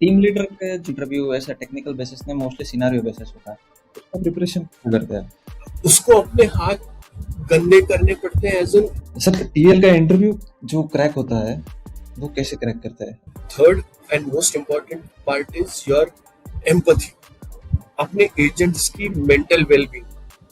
Team leader का जो interview ऐसा टेक्निकल बेसिस में मोस्टली सिनेरियो बेसिस होता है। उसका प्रिपरेशन क्यों करते हैं? उसको अपने हाथ गंदे करने पड़ते हैं एज एन सर, टीएल का इंटरव्यू जो क्रैक होता है वो कैसे क्रैक करता है? Third and most important part is your empathy. अपने एजेंट्स की मेंटल वेलबींग,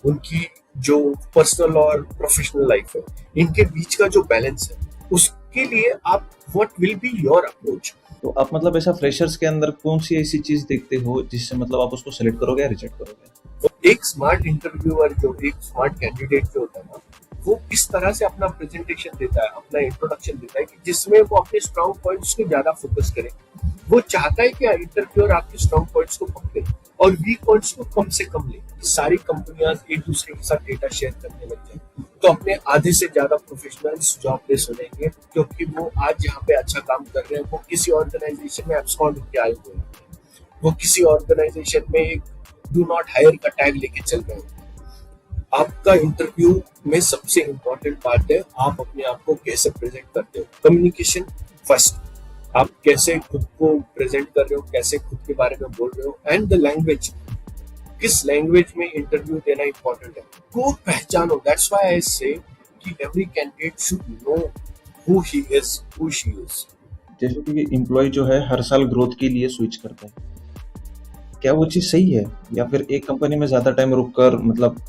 उनकी जो पर्सनल और प्रोफेशनल लाइफ है, इनके बीच का जो बैलेंस है, उसके लिए आप what will be your approach. तो आप मतलब ऐसा फ्रेशर्स के अंदर कौन सी ऐसी चीज देखते हो जिससे मतलब आप उसको सेलेक्ट करोगे या रिजेक्ट करोगे? तो एक स्मार्ट इंटरव्यूअर, जो एक स्मार्ट कैंडिडेट जो होता है ना, वो इस तरह से अपना प्रेजेंटेशन देता है, अपना इंट्रोडक्शन देता है कि जिसमें वो अपने स्ट्रॉन्ग पॉइंट्स को ज्यादा फोकस करे। वो चाहता है कि इंटरव्यूअर आपके स्ट्रॉन्ग पॉइंट्स को पकड़े और वीक पॉइंट्स को कम से कम ले। सारी कंपनियां एक दूसरे के साथ डेटा शेयर करने लग जाए तो अपने आधे से ज्यादा प्रोफेशनल्स जॉबलेस हो जाएंगे, क्योंकि वो आज जहाँ पे अच्छा काम कर रहे हैं वो किसी ऑर्गेनाइजेशन में एब्सकॉन्ड होकर आए हुए हैं, वो किसी ऑर्गेनाइजेशन में एक डू नॉट हायर का टैग लेके चल रहे हैं। आपका इंटरव्यू में सबसे इम्पोर्टेंट पार्ट है आप अपने आप को कैसे प्रेजेंट करते हो। कम्युनिकेशन फर्स्ट, आप कैसे खुद को प्रेजेंट कर रहे हो, कैसे खुद के बारे में बोल रहे हो, एंड द लैंग्वेज, किस लैंग्वेज में इंटरव्यू देना इंपॉर्टेंट है, को पहचानो। दैट्स व्हाई आई से कि every candidate should know who he is, who she is. जैसे कि एम्प्लॉय जो है हर साल ग्रोथ के लिए स्विच करता है, क्या वो चीज़ सही है? या फिर एक कंपनी में ज़्यादा टाइम रुक कर मतलब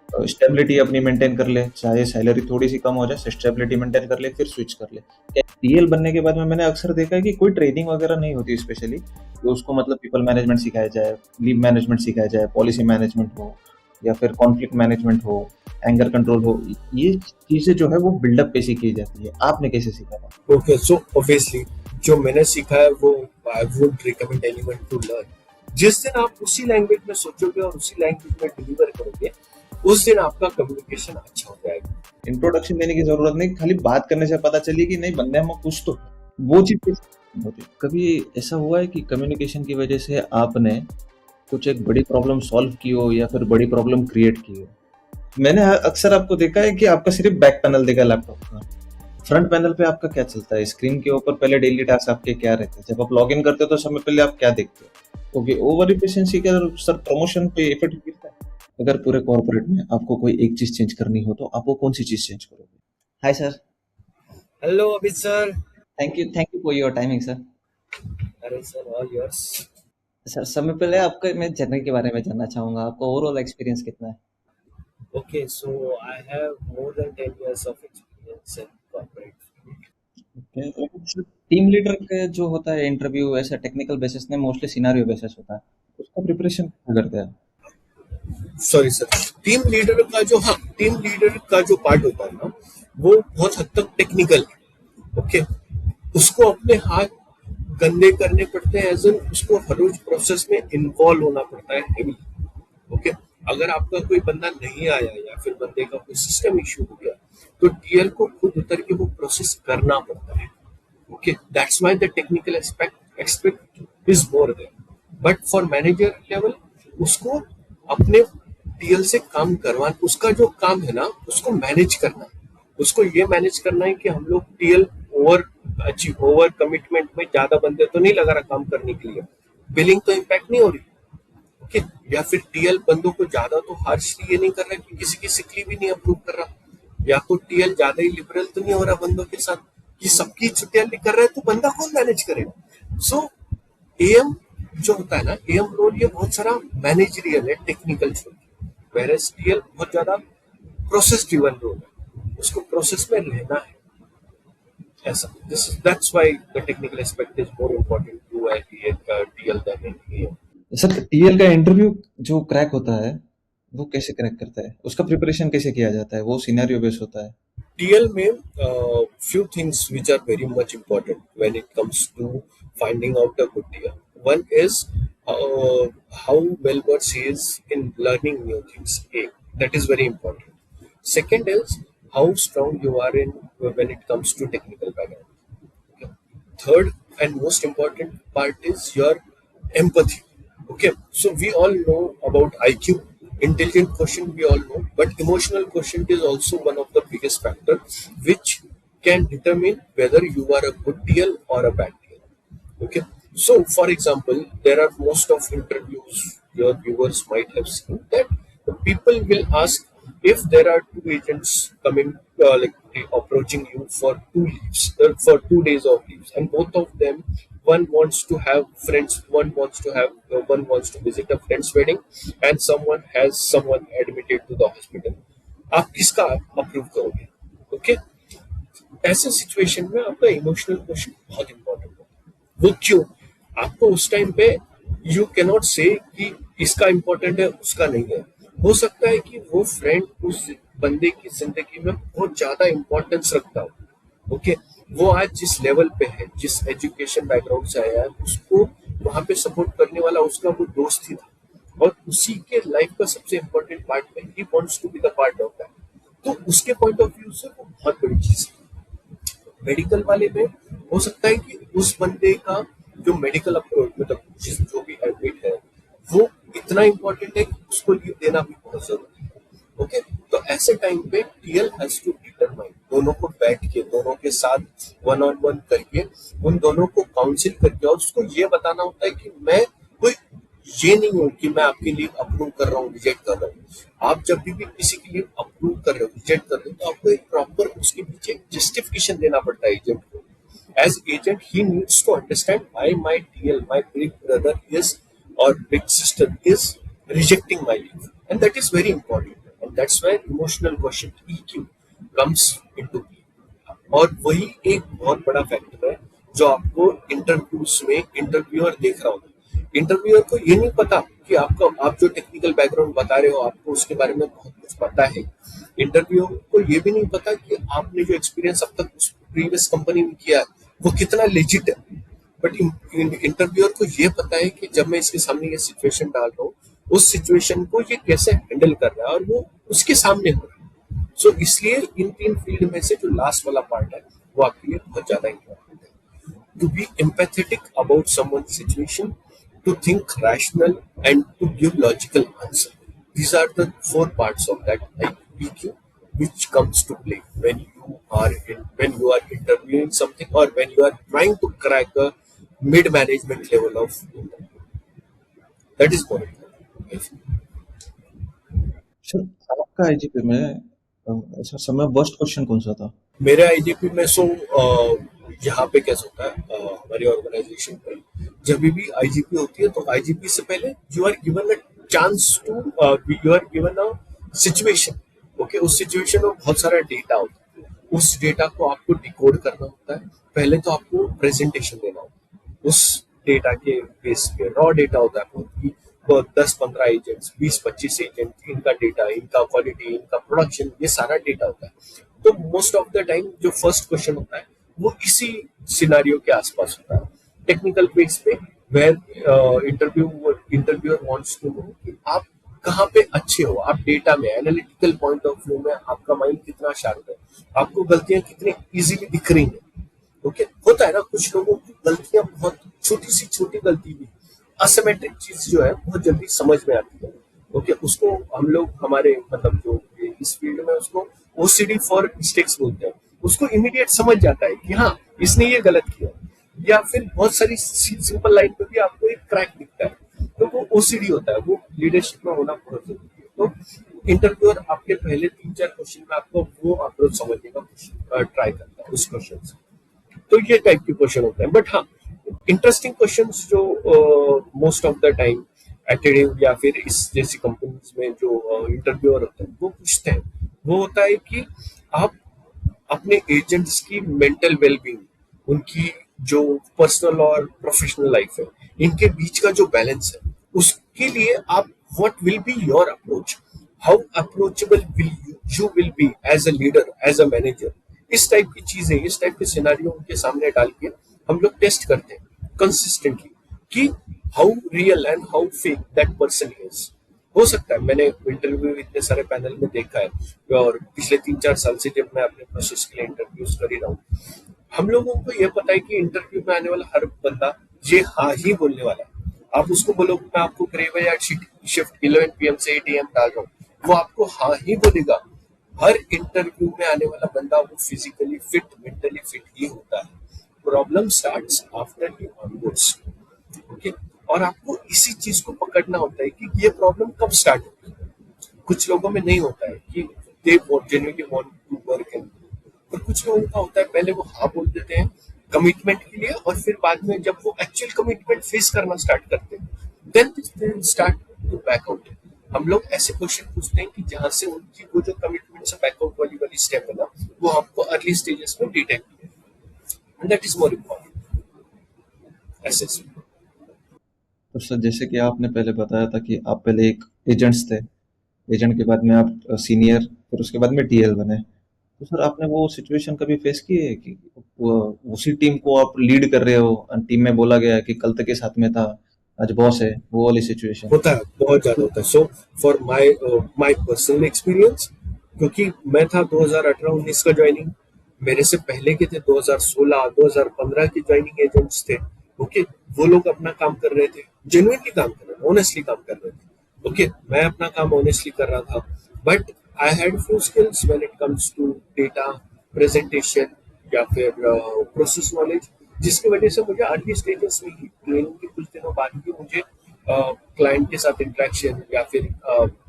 स्टेबिलिटी अपनी मेंटेन कर ले, चाहे सैलरी थोड़ी सी कम हो जाए, स्टेबिलिटी मेंटेन कर ले, फिर स्विच कर ले। टीएल बनने के बाद में मैंने अक्सर देखा है कि कोई ट्रेनिंग वगैरह नहीं होती स्पेशली, कि उसको मतलब पीपल मैनेजमेंट सिखाया जाए, लीव मैनेजमेंट सिखाया जाए, पॉलिसी मैनेजमेंट हो या फिर कॉन्फ्लिक्ट मैनेजमेंट हो, एंगर कंट्रोल हो। ये चीज़ें जो है वो बिल्डअप पे सीखी जाती है। आपने कैसे सीखा था? ओके, सो ऑब्वियसली जो मैंने सीखा है वो I would recommend anyone to learn. जिस दिन आप उसी लैंग्वेज में सोचोगे और उसी लैंग्वेज में डिलीवर करोगे, उस दिन आपका कम्युनिकेशन अच्छा हो जाएगा। इंट्रोडक्शन देने की जरूरत नहीं, खाली बात करने से पता चली कि नहीं बंदे में कुछ तो है। वो चीज कैसे होती है? कभी ऐसा हुआ है कि कम्युनिकेशन की वजह से आपने कुछ एक बड़ी प्रॉब्लम सॉल्व की हो या फिर बड़ी प्रॉब्लम क्रिएट की हो? मैंने अक्सर आपको देखा है कि आपका सिर्फ बैक पैनल देखा लैपटॉप का, फ्रंट पैनल पे आपका क्या चलता है? स्क्रीन के ऊपर पहले डेली टास्क आपके क्या रहते हैं? जब आप लॉग इन करते हो तो सबसे पहले आप क्या देखते हो? ओके, ओवर इफिशिएंसी का सर प्रमोशन पे इफेक्ट गिरता है? अगर पूरे कॉर्पोरेट में आपको कोई एक चीज चेंज करनी हो तो आप वो कौन सी चीज चेंज करोगे? Hi sir. Hello Amit sir. Thank you for your timing sir. अरे सर, ऑल योर्स। सर, सबसे पहले आपका मैं जर्नी के बारे में जानना चाहूंगा, आपका ओवरऑल एक्सपीरियंस कितना है? Okay, so I have more than 10 years of experience in corporate. Team leader का जो होता है इंटरव्यू ऐसा टेक्निकल बेसिस में मोस्टली सिनेरियो बेसिस होता है। उसका प्रिपरेशन करते हैं? सॉरी सर, टीम लीडर का जो पार्ट होता है ना, वो बहुत हद तक टेक्निकल है। ओके, उसको अपने हाथ गंदे करने पड़ते हैं, एज एन उसको हर रोज प्रोसेस में इन्वॉल्व होना पड़ता है हेवी। ओके, अगर आपका कोई बंदा नहीं आया या फिर बंदे का कोई सिस्टम इशू हो गया, तो टीएल को खुद उतर के वो प्रोसेस करना पड़ता है। Okay, that's why the technical aspect is more there. But for manager level, उसको अपने टीएल से काम करवाना, उसका जो काम है ना, उसको मैनेज करना है। उसको ये मैनेज करना है कि हम लोग टीएल ओवर कमिटमेंट में ज्यादा बंदे तो नहीं लगा रहा काम करने के लिए, बिलिंग तो इम्पैक्ट नहीं हो रही। ओके, या फिर टीएल बंदों को ज्यादा तो हार्शली ये नहीं कर रहा कि किसी की सिकली भी नहीं अप्रूव कर रहा, या तो टीएल ज्यादा ही लिबरल तो नहीं हो रहा बंदों के साथ कि सबकी छुट्टियां कर रहे हैं, तो बंदा कौन मैनेज करेगा। सो एएम जो होता है ना, एएम रोल ये बहुत सारा मैनेजरियल है, टेक्निकल रोल, वेरएस टीएल बहुत ज्यादा प्रोसेस ड्रिवन रोल है, उसको प्रोसेस में रहना है ऐसा। This that's why the technical aspect is more important to TL than AM. Sir, TL का इंटरव्यू जो क्रैक होता है वो कैसे क्रैक करता है? उसका प्रिपरेशन कैसे किया जाता है? वो सिनेरियो बेस्ड होता है। टीएल में few things which are very much important when it comes to finding out a good TL. One is uh, how well versed he is in learning new things. A, that is very important. Second is how strong you are in when it comes to technical background. Okay. Third and most important part is your empathy. Okay, so we all know about IQ, intelligent quotient we all know, but emotional quotient is also one of the biggest factor which can determine whether you are a good TL or a bad TL. Okay, So, for example, there are most of interviews your viewers might have seen that the people will ask if there are two agents coming, approaching you for 2 leaves, for 2 days of leaves, and both of them, one wants to have friends, one wants to visit a friend's wedding, and someone has someone admitted to the hospital. आप किसका approve करोगे? Okay, ऐसे situation में आपका emotional question बहुत important है। वो क्यों? आपको उस टाइम पे यू कैन नॉट से कि इसका इंपॉर्टेंट है उसका नहीं है। हो सकता है कि वो फ्रेंड उस बंदे की जिंदगी में बहुत ज्यादा इंपॉर्टेंस रखता हो। ओके, वो आज जिस लेवल पे है, जिस एजुकेशन बैकग्राउंड से आया है, उसको वहां पे सपोर्ट करने वाला उसका वो दोस्त ही था, और उसी के लाइफ का सबसे इंपॉर्टेंट पार्ट में he wants to be the part of that. तो उसके पॉइंट ऑफ व्यू से वो बहुत बड़ी चीज है। मेडिकल वाले में हो सकता है कि उस बंदे का जो मेडिकल अप्रोच, मतलब जो भी एडमिट है, वो इतना इंपॉर्टेंट है कि उसको लीव देना भी बहुत जरूरी है। ओके, तो ऐसे टाइम पे टीएल हैज टू डिटरमाइन, दोनों को बैठ के, दोनों के साथ वन ऑन वन करके, उन दोनों को काउंसिल करके, और उसको ये बताना होता है कि मैं कोई ये नहीं हूं कि मैं आपके लिए अप्रूव कर रहा हूँ, रिजेक्ट कर रहा हूँ। आप जब भी किसी के लिए अप्रूव कर रहे हो, रिजेक्ट कर रहे हो, तो आपको एक प्रॉपर उसके पीछे जस्टिफिकेशन देना पड़ता है एजेंट को। As agent, he needs to understand why my TL, my big brother is, or big sister is rejecting my leave, and that is very important. And that's where emotional quotient EQ comes into play. और वही एक बहुत बड़ा factor है जो आपको interviews में interviewer देख रहा होगा। इंटरव्यूअर को ये नहीं पता कि आप जो टेक्निकल बैकग्राउंड बता रहे हो, आपको उसके बारे में बहुत कुछ पता है। इंटरव्यूअर को ये भी नहीं पता कि आपने जो एक्सपीरियंस अब तक उस प्रीवियस कंपनी में किया है वो कितना लेजिट है। बट इंटरव्यूअर को ये पता है कि जब मैं इसके सामने ये सिचुएशन डाल रहा हूँ, उस सिचुएशन को ये कैसे हैंडल कर रहा है, और वो उसके सामने हो रहा है। सो इसलिए इन तीन फील्ड में से जो लास्ट वाला पार्ट है वो आपके लिए बहुत ज्यादा इंपॉर्टेंट है। To be empathetic about someone situation, to think rational, and to give logical answer. These are the 4 parts of that IQ which comes to play when you are interviewing something, or when you are trying to crack a mid management level of interview. That is more important. Sir, आपका IGP में ऐसा समय worst question कौन सा था? मेरे IGP में यहाँ पे कैसा होता है, हमारी ऑर्गेनाइजेशन पे जब भी आईजीपी होती है तो आईजीपी से पहले you are given a chance to, you are given a situation. Okay, उस सिचुएशन में बहुत सारा डेटा होता है, उस डेटा को आपको डिकोड करना होता है। पहले तो आपको प्रेजेंटेशन देना होता है, उस डेटा के बेस पे रॉ डेटा होता है कि 10-15 एजेंट्स, 20-25 एजेंट, इनका डेटा, इनका क्वालिटी, इनका प्रोडक्शन, ये सारा डेटा होता है। तो मोस्ट ऑफ द टाइम जो फर्स्ट क्वेश्चन होता है वो इसी सिनारियो के आसपास होता है, टेक्निकल बेस पे, where interviewer wants to know कि आप कहाँ पे अच्छे हो, आप डेटा में, एनालिटिकल पॉइंट ऑफ व्यू में आपका माइंड कितना शार्प है, आपको गलतियां कितनी इजीली दिख रही हैं। ओके, होता है ना कुछ लोगों की गलतियां, बहुत छोटी सी छोटी गलती भी, असिमेट्रिक चीज जो है बहुत जल्दी समझ में आती है। ओके, उसको हम लोग हमारे मतलब जो इस फील्ड में उसको ओसीडी फॉर मिस्टेक्स बोलते हैं। उसको इमीडिएट समझ जाता है कि हाँ इसने ये गलत किया, या फिर बहुत सारी सिंपल लाइन पे भी आपको एक क्रैक दिखता है, तो वो ओसीडी होता है, वो लीडरशिप में होना बहुत जरूरी है। तो इंटरव्यूअर आपके पहले 3-4 क्वेश्चन में आपको वो अप्रोच समझने का ट्राई करता है उस क्वेश्चन से। तो ये टाइप के क्वेश्चन होते हैं। बट हाँ, इंटरेस्टिंग क्वेश्चंस जो most of the time academic या फिर इस जैसी कंपनीज में जो इंटरव्यूअर होते हैं वो पूछते हैं, वो होता है कि आप अपने एजेंट्स की मेंटल वेलबींग, उनकी जो पर्सनल और प्रोफेशनल लाइफ है, इनके बीच का जो बैलेंस है, उसके लिए आप what will be your approach, how approachable will you will be as a leader, as a manager. इस टाइप की चीजें, इस टाइप के सिनेरियो उनके सामने डाल के हम लोग टेस्ट करते हैं कंसिस्टेंटली कि how real and how fake that person is. हो सकता है, मैंने इंटरव्यू इतने सारे पैनल में देखा है, और पिछले 3-4 साल से जब मैं अपने प्रोसेस के लिए इंटरव्यूज कर ही रहा हूँ, हम लोगों को ये पता है कि इंटरव्यू में आने वाला हर बंदा ये हाँ ही बोलने वाला है। आप उसको बोलो मैं आपको ग्रेवयार्ड शिफ्ट 11 PM से 8 AM डाल रहा हूँ, वो आपको हाँ ही बोलेगा। हर इंटरव्यू में आने वाला बंदा वो फिजिकली फिट, मेंटली फिट ही होता है। Problem starts after he onboards. Okay, और आपको इसी चीज को पकड़ना होता है कि ये प्रॉब्लम कब स्टार्ट होगी। कुछ लोगों में नहीं होता है कि they genuinely want to work in, और कुछ लोगों का होता है पहले वो हाँ बोल देते हैं कमिटमेंट के लिए, और फिर बाद में जब वो एक्चुअल कमिटमेंट फेस करना स्टार्ट करते हैं then they start to back out. हम लोग ऐसे क्वेश्चन पूछते हैं कि जहां से उनकी वो जो कमिटमेंट से बैकआउट वाली वाली स्टेप है ना, वो आपको अर्ली स्टेजेस में डिटेक्ट किया, and that is more important assessment. तो सर जैसे कि आपने पहले बताया था कि आप पहले एक एजेंट्स थे, एजेंट के बाद में आप सीनियर, फिर उसके बाद में टीएल बने। तो सर आपने वो सिचुएशन कभी फेस की है कि उसी टीम को आप लीड कर रहे हो, टीम में बोला गया है कि कल तक के साथ में था, आज बॉस है, वो वाली सिचुएशन? होता है, बहुत ज्यादा होता है। So for my personal experience, क्योंकि मैं था 2018-19 का ज्वाइनिंग, मेरे से पहले के थे 2016-2015 के ज्वाइनिंग एजेंट्स थे। ओके, वो लोग अपना काम कर रहे थे, जेन्युइनली काम कर रहे थे, ऑनेस्टली काम कर रहे थे। ओके, मैं अपना काम ऑनेस्टली कर रहा था, but I had few skills when it comes to data presentation या फिर प्रोसेस नॉलेज, जिसकी वजह से मुझे अर्ली स्टेजेस में ही ट्रेनिंग के कुछ दिनों बाद ही मुझे क्लाइंट के साथ इंटरेक्शन या फिर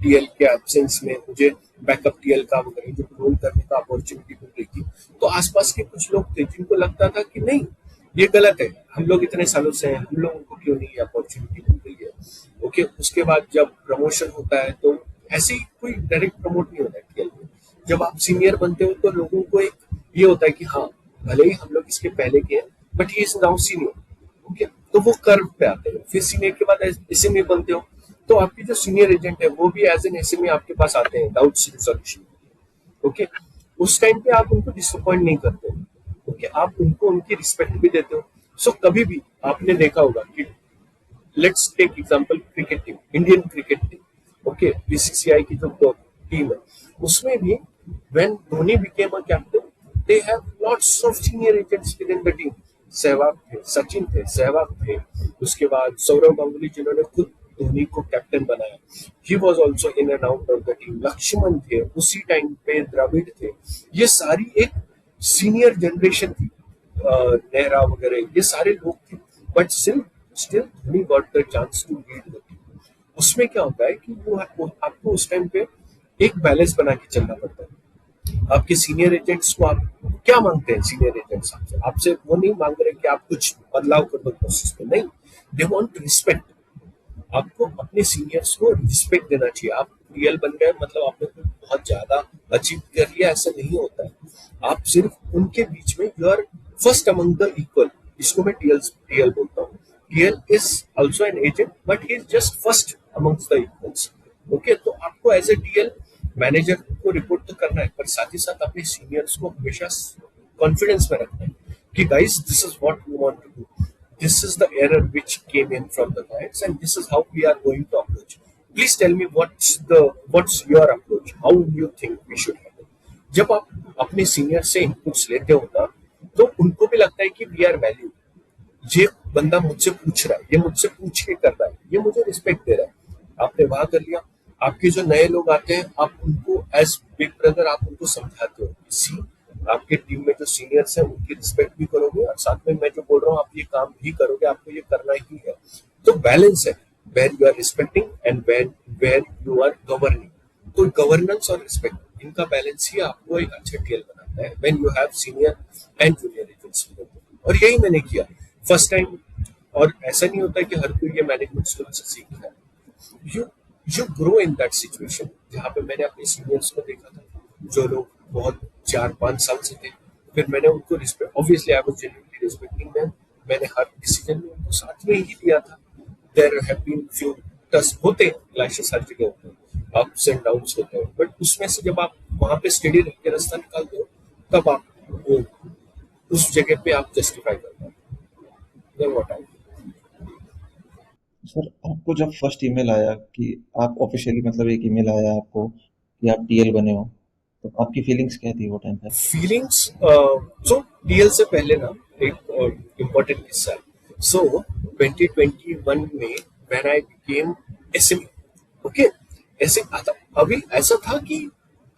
टीएल के एब्सेंस में मुझे बैकअप टीएल का वगैरह जो रोल करने का अपॉर्चुनिटी मिल रही थी। तो आसपास के कुछ लोग थे जिनको लगता था कि नहीं, ये गलत है, हम लोग इतने सालों से हैं, हम लोगों को क्यों नहीं अपॉर्चुनिटी मिल रही है। ओके, उसके बाद जब प्रमोशन होता है तो ऐसे ही कोई डायरेक्ट प्रमोट नहीं होता है टीएल में। जब आप सीनियर बनते हो तो लोगों को एक ये होता है कि हाँ, भले ही हम लोग इसके पहले के हैं but he is now senior. Okay, तो वो कर्व पे आते हैं। फिर सीनियर के बाद एसएमए बनते हो, तो आपके जो सीनियर एजेंट है वो भी एज एन एसएमए आपके पास आते हैं डाउट्स रिजोल्यूशन। ओके, उस टाइम पे आप उनको डिसअपॉइंट नहीं करते हो। ओके, आप उनको उनकी रिस्पेक्ट भी देते हो। सो कभी भी आपने देखा होगा कि let's take example cricket team, Indian cricket team. Okay, BCCI की जो टीम है उसमें भी when Dhoni became a captain, they have lots of senior agents with in the team. Sehwag थे, सचिन थे, सहवाग थे, उसके बाद सौरव गांगुली जिन्होंने खुद धोनी को कैप्टन बनाया, he was also in and out of the team. Laxman थे उसी टाइम पे, द्रविड़ थे, ये सारी एक सीनियर जनरेशन थी, नेहरा वगैरह ये सारे लोग थे, but still Dhoni got the chance to lead the team. उसमें क्या होता है कि वो आपको उस टाइम पे एक बैलेंस बना के चलना पड़ता है। आपके सीनियर एजेंट्स को आप क्या मांगते हैं? सीनियर एजेंट्स आपसे वो नहीं मांग रहे कि आप कुछ बदलाव कर दो प्रोसेस में, नहीं, दे वांट रिस्पेक्ट। आपको अपने सीनियर्स को रिस्पेक्ट देना चाहिए। आप रियल बन गए मतलब आपने कुछ बहुत ज्यादा अचीव कर लिया, ऐसा नहीं होता है। आप सिर्फ उनके बीच में you are first among the equal. इसको मैं टीएल बोलता हूँ। TL is also an agent but he is just first amongst the equals. Okay, तो आपको एज ए टीएल मैनेजर को रिपोर्ट तो करना है, पर साथ ही साथ अपने सीनियर्स को हमेशा कॉन्फिडेंस में रखना है कि guys this is what we want to do, this is the error which came in from the clients and this is how we are going to approach. Please tell me what's your approach, how you think we should handle. जब आप अपने senior से inputs लेते हो ना, तो उनको भी लगता है कि वी आर वैल्यू, ये बंदा मुझसे पूछ रहा है, ये मुझसे पूछ के कर रहा है, ये मुझे रिस्पेक्ट दे रहा है। आपने वहां कर लिया। आपके जो नए लोग आते हैं, आप उनको एज बिग ब्रदर आप उनको समझाते हो, सी आपके टीम में जो सीनियर्स हैं उनकी रिस्पेक्ट भी करोगे और साथ में मैं जो बोल रहा हूँ आप ये काम भी करोगे, आपको ये करना ही है। तो बैलेंस है, where you are respecting and where you are governing. तो गवर्नेंस और रिस्पेक्ट, इनका बैलेंस ही आपको एक अच्छा टीएल बनाता है when you have senior and junior agents. और यही मैंने किया फर्स्ट टाइम। और ऐसा नहीं होता कि हर कोई ये मैनेजमेंट स्किल से सीखता है। You grow in that situation, जहाँ पे मैंने अपने सीनियर्स को देखा था जो लोग बहुत 4-5 साल से थे, फिर मैंने उनको respect, obviously I was genuinely respecting them. मैंने हर डिसीजन में उनको साथ में ही लिया था। देयर हैव बीन फ्यू टस होते हैं, क्लैशेस हर जगह होते हैं, अप्स एंड डाउन्स होते हैं, बट उसमें से जब आप वहां पे स्टेडी रह के रास्ता निकालते हो तब आप वो उस जगह पे आप जस्टिफाई कर पाते हो। सर आपको जब फर्स्ट ईमेल आया कि आप ऑफिशियली, मतलब एक ईमेल आया आपको कि आप टीएल बने हो, तो आपकी फीलिंग्स क्या थी वो टाइम पे? फीलिंग्स, सो टीएल से पहले ना एक इम्पोर्टेंट किस्सा है। सो 2021 में when I became SME, okay, ऐसे आता अभी ऐसा था कि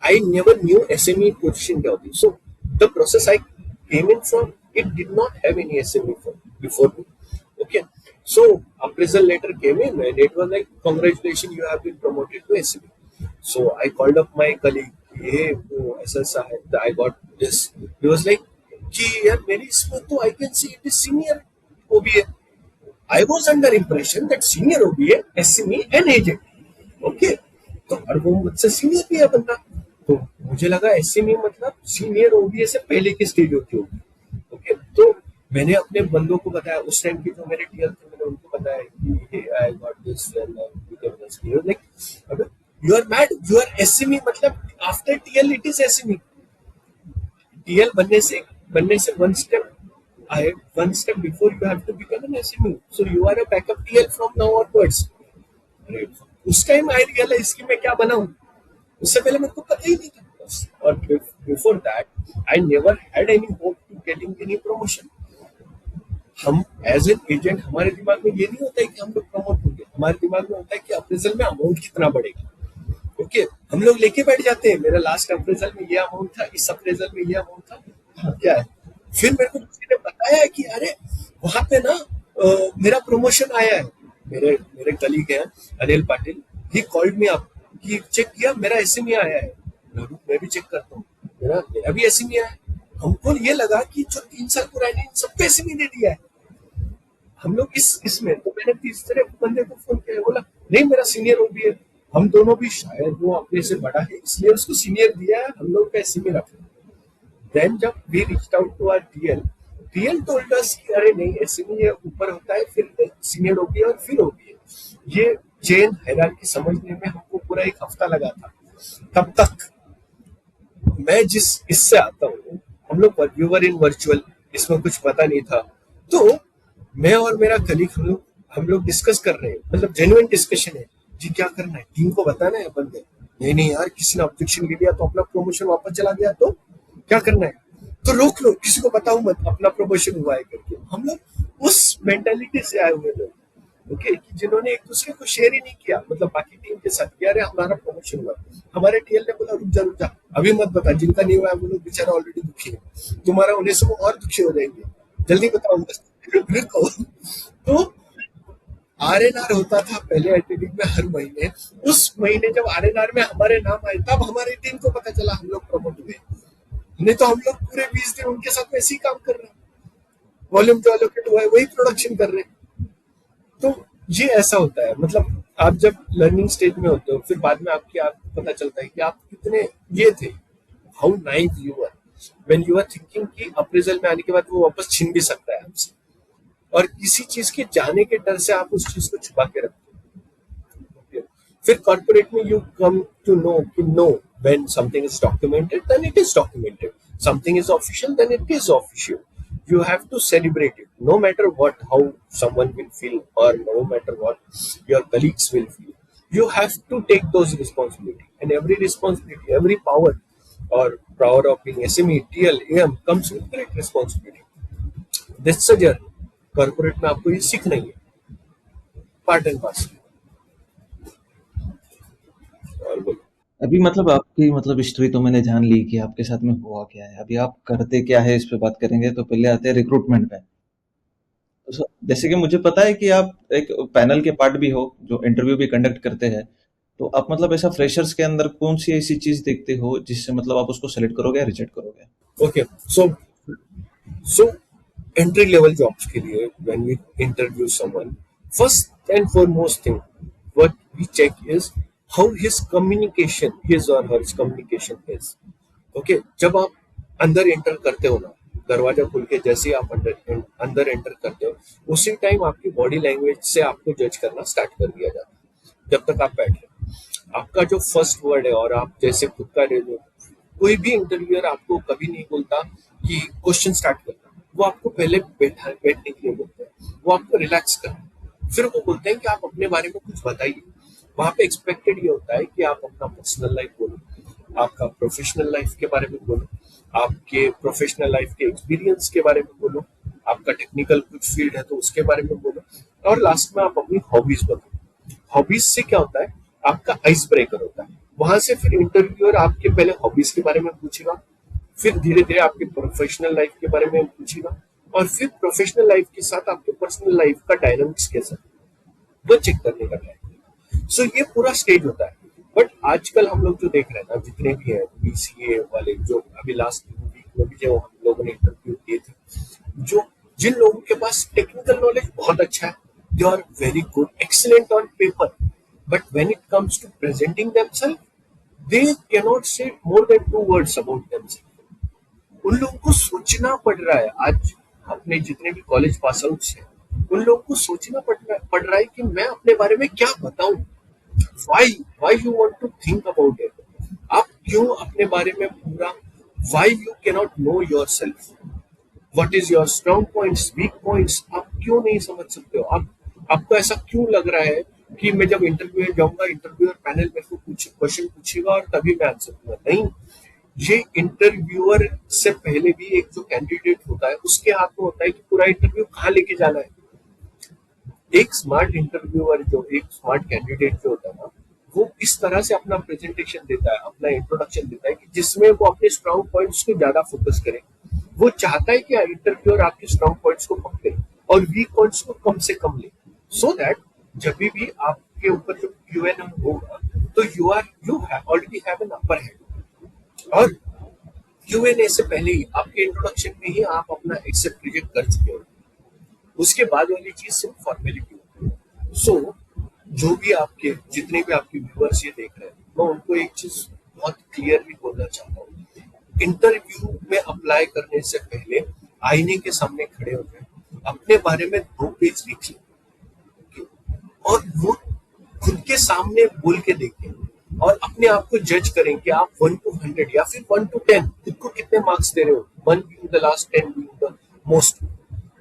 I never knew SME position क्या होती। So the process I came in from, it did not have any SME before me. Okay, So appraisal letter came in and it was like, congratulations, you have been promoted to SME. So I called up my colleague, hey, वो ऐसा ऐसा है, I got this. He was like, कि यार मेरी इसमें तो I can see it is senior OBA. I was under impression that senior OBA, SME and agent. Okay, तो और वो मुझसे सीनियर भी है बंदा, तो मुझे लगा एसएमई मतलब सीनियर ओबीए से पहले की स्टेज होती होगी। ओके, तो मैंने अपने बंदों को बताया, उस टाइम के जो मेरे टीएल थे, मैंने उनको बताया कि I got this and become senior. Like, अबे you are mad, you are SME मतलब after TL it is SME. TL बनने से one step before you have to become an SME, so you are a backup TL from now onwards. उस time I realise कि मैं क्या बना हूं, उससे पहले मेरे को पता ही नहीं था। और before that I never had any hope to getting any promotion. हम एज एन एजेंट, हमारे दिमाग में ये नहीं होता है कि हम लोग प्रमोट होंगे, हमारे दिमाग में होता है कि अप्रेजल में अमाउंट कितना बढ़ेगा। ओके, हम लोग लेके बैठ जाते हैं, मेरा लास्ट अप्रेजल में ये अमाउंट था, इस अप्रेजल में ये अमाउंट था, हाँ, क्या है। फिर मेरे को किसी ने बताया कि अरे वहां पे ना मेरा प्रमोशन आया है। मेरे कलीग हैं Anil Patil, he called me up कि चेक किया मेरा एसएमई आया है। मैं भी चेक करता हूँ, मेरा भी एसएमई आया है। हमको ये लगा कि जो 3 साल पुराने इन सबको एसएमई दे दिया है हम लोग इसमें। तो मैंने तीसरे बंदे को फोन किया, बोला नहीं मेरा सीनियर वो भी है, हम दोनों भी शायद वो अपने से बड़ा है इसलिए उसको सीनियर दिया है, हम लोग का एसएमई रखा। देन जब we reached out to our TL told us कि अरे नहीं, एसएमई ऊपर होता है, फिर सीनियर ओबी और फिर ओबी। ये चेन हायरार्की समझने में हमको पूरा 1 हफ्ता लगा था। तब तक मैं जिस इससे आता हूँ, हम लोग व्यूवर इन वर्चुअल, इसमें कुछ पता नहीं था। तो मैं और मेरा कलीग हम लोग डिस्कस कर रहे हैं, मतलब जेन्युइन डिस्कशन है जी, क्या करना है, टीम को बताना है बंदे। नहीं यार, किसी ने ऑब्जेक्शन ले लिया तो अपना प्रमोशन वापस चला गया तो क्या करना है, तो रोक लो, किसी को बताओ मत अपना प्रमोशन हुआ है करके। हम लोग उस मेंटालिटी से आए हुए लोग, ओके, कि जिन्होंने एक दूसरे को शेयर ही नहीं किया, मतलब बाकी टीम के साथ कि अरे हमारा प्रमोशन हुआ। हमारे टीएल ने बोला रुक जा अभी मत बता, जिनका नहीं हुआ है वो लोग बेचारा ऑलरेडी दुखी है, तुम्हारा होने से वो और दुखी हो जाएंगे, जल्दी बताओ रुको। तो आरएनआर होता था पहले एटीडी में हर महीने, उस महीने जब आरएनआर में हमारे नाम आए तब हमारी टीम को पता चला हम लोग प्रमोट हुए। नहीं तो हम लोग पूरे 20 दिन उनके साथ वैसे ही काम कर रहे हैं, वॉल्यूम जो एलोकेट हुआ है वही प्रोडक्शन कर रहे हैं। तो ये ऐसा होता है, मतलब आप जब लर्निंग स्टेज में होते हो, फिर बाद में आपको पता चलता है कि आप कितने ये थे, how naive you are when you are thinking कि अप्रेजल में आने के बाद वो वापस छीन भी सकता है हमसे, और किसी चीज के जाने के डर से आप उस चीज को छुपा के रखते हो। फिर कॉर्पोरेट में यू कम टू नो कि no, when something is documented then it is documented, something is official then it is official. You have to celebrate it, no matter how someone will feel, or no matter what your colleagues will feel. You have to take those responsibility, and every responsibility, every power of being SME, TL, AM comes with great responsibility. That's a journey. Corporate में आपको ये सीखना ही है, part and parcel। और बोलो। अभी मतलब आपकी मतलब हिस्ट्री तो मैंने जान ली कि आपके साथ में हुआ क्या है, अभी आप करते क्या है इस पे बात करेंगे। तो पहले आते हैं रिक्रूटमेंट पे। तो जैसे कि मुझे पता है कि आप एक पैनल के पार्ट भी हो जो इंटरव्यू भी कंडक्ट करते हैं, तो आप मतलब ऐसा फ्रेशर्स के अंदर कौन सी ऐसी चीज देखते हो जिससे मतलब आप उसको सेलेक्ट करोगे या रिजेक्ट करोगे? Okay, so entry level jobs के लिए when we interview someone, first and foremost thing what we check is how his or her communication is. Okay, जब आप अंदर एंटर करते हो ना, दरवाजा खुल के जैसे आप अंदर एंटर करते हो, उसी टाइम आपकी बॉडी लैंग्वेज से आपको जज करना स्टार्ट कर दिया जाता है। जब तक आप बैठे, आपका जो फर्स्ट वर्ड है और आप जैसे खुद का कोई भी इंटरव्यूअर आपको कभी नहीं बोलता कि क्वेश्चन स्टार्ट करना, वो आपको पहले बैठने के लिए बोलते हैं, वो आपको रिलैक्स करना, फिर वो बोलते हैं कि आप अपने बारे में कुछ बताइए। वहां पे एक्सपेक्टेड ये होता है कि आप अपना पर्सनल लाइफ बोलो, आपका प्रोफेशनल लाइफ के बारे में बोलो, आपके प्रोफेशनल लाइफ के एक्सपीरियंस के बारे में बोलो, आपका टेक्निकल कुछ फील्ड है तो उसके बारे में बोलो, और लास्ट में आप अपनी हॉबीज बताओ। हॉबीज से क्या होता है, आपका आइस ब्रेकर होता है। वहां से फिर इंटरव्यूअर आपके पहले हॉबीज के बारे में पूछेगा, फिर धीरे धीरे आपके प्रोफेशनल लाइफ के बारे में पूछेगा, और फिर प्रोफेशनल लाइफ के साथ आपके पर्सनल लाइफ का डायनामिक्स कैसा है, वो चेक करने का टाइम। सो ये पूरा स्टेज होता है। बट आजकल हम लोग जो देख रहे हैं ना, जितने भी हैं बीसीए वाले, जो अभी लास्ट वीक में भी जो हम लोगों ने इंटरव्यू किए थे, जो जिन लोगों के पास टेक्निकल नॉलेज बहुत अच्छा है, they are very good, excellent on paper, but when it comes to presenting themselves, they cannot say more than 2 words about themselves. उन लोगों को सोचना पड़ रहा है। आज अपने जितने भी कॉलेज पास आउट्स हैं, उन लोगों को सोचना पड़ रहा है कि मैं अपने बारे में क्या बताऊं। Why you want to think about it? आप क्यों अपने बारे में पूरा, why you cannot know your self, what is your strong points, weak points, आप क्यों नहीं समझ सकते हो? आपको ऐसा क्यों लग रहा है कि मैं जब इंटरव्यू में जाऊंगा, इंटरव्यूअर पैनल मेरे को कुछ क्वेश्चन पूछेगा और तभी मैं आंसर दूंगा? नहीं, ये इंटरव्यूअर से पहले भी एक जो कैंडिडेट होता है उसके हाथ में होता है कि पूरा इंटरव्यू कहाँ लेके जाना है। एक स्मार्ट इंटरव्यूअर, जो एक स्मार्ट कैंडिडेट जो होता है ना, वो इस तरह से अपना प्रेजेंटेशन देता है, अपना इंट्रोडक्शन देता है कि जिसमें वो अपने स्ट्रॉन्ग पॉइंट्स को ज्यादा फोकस करे। वो चाहता है कि इंटरव्यूअर आपके स्ट्रॉन्ग पॉइंट्स को पकड़े और वीक पॉइंट्स को कम से कम ले, सो दैट जब भी आपके ऊपर जो क्यूएन होगा तो you already have an upper hand. और क्यूएनए से पहले ही आपके इंट्रोडक्शन में ही आप अपना एक्सेप्ट रिजेक्ट कर चुके हो, उसके बाद वाली चीज सिर्फ फॉर्मेलिटी होती है। सो जो भी आपके, जितने भी आपके व्यूअर्स ये देख रहे हैं, मैं उनको एक चीज बहुत क्लियरली बोलना चाहता हूँ, इंटरव्यू में अप्लाई करने से पहले आईने के सामने खड़े हो जाए, अपने बारे में 2 पेज लिख लें और वो खुद के सामने बोल के देखें और अपने आप को जज करें कि आप 1 to 100 या फिर 1 to 10 खुद को कितने मार्क्स दे रहे हो, 1 being the last, 10 being the most।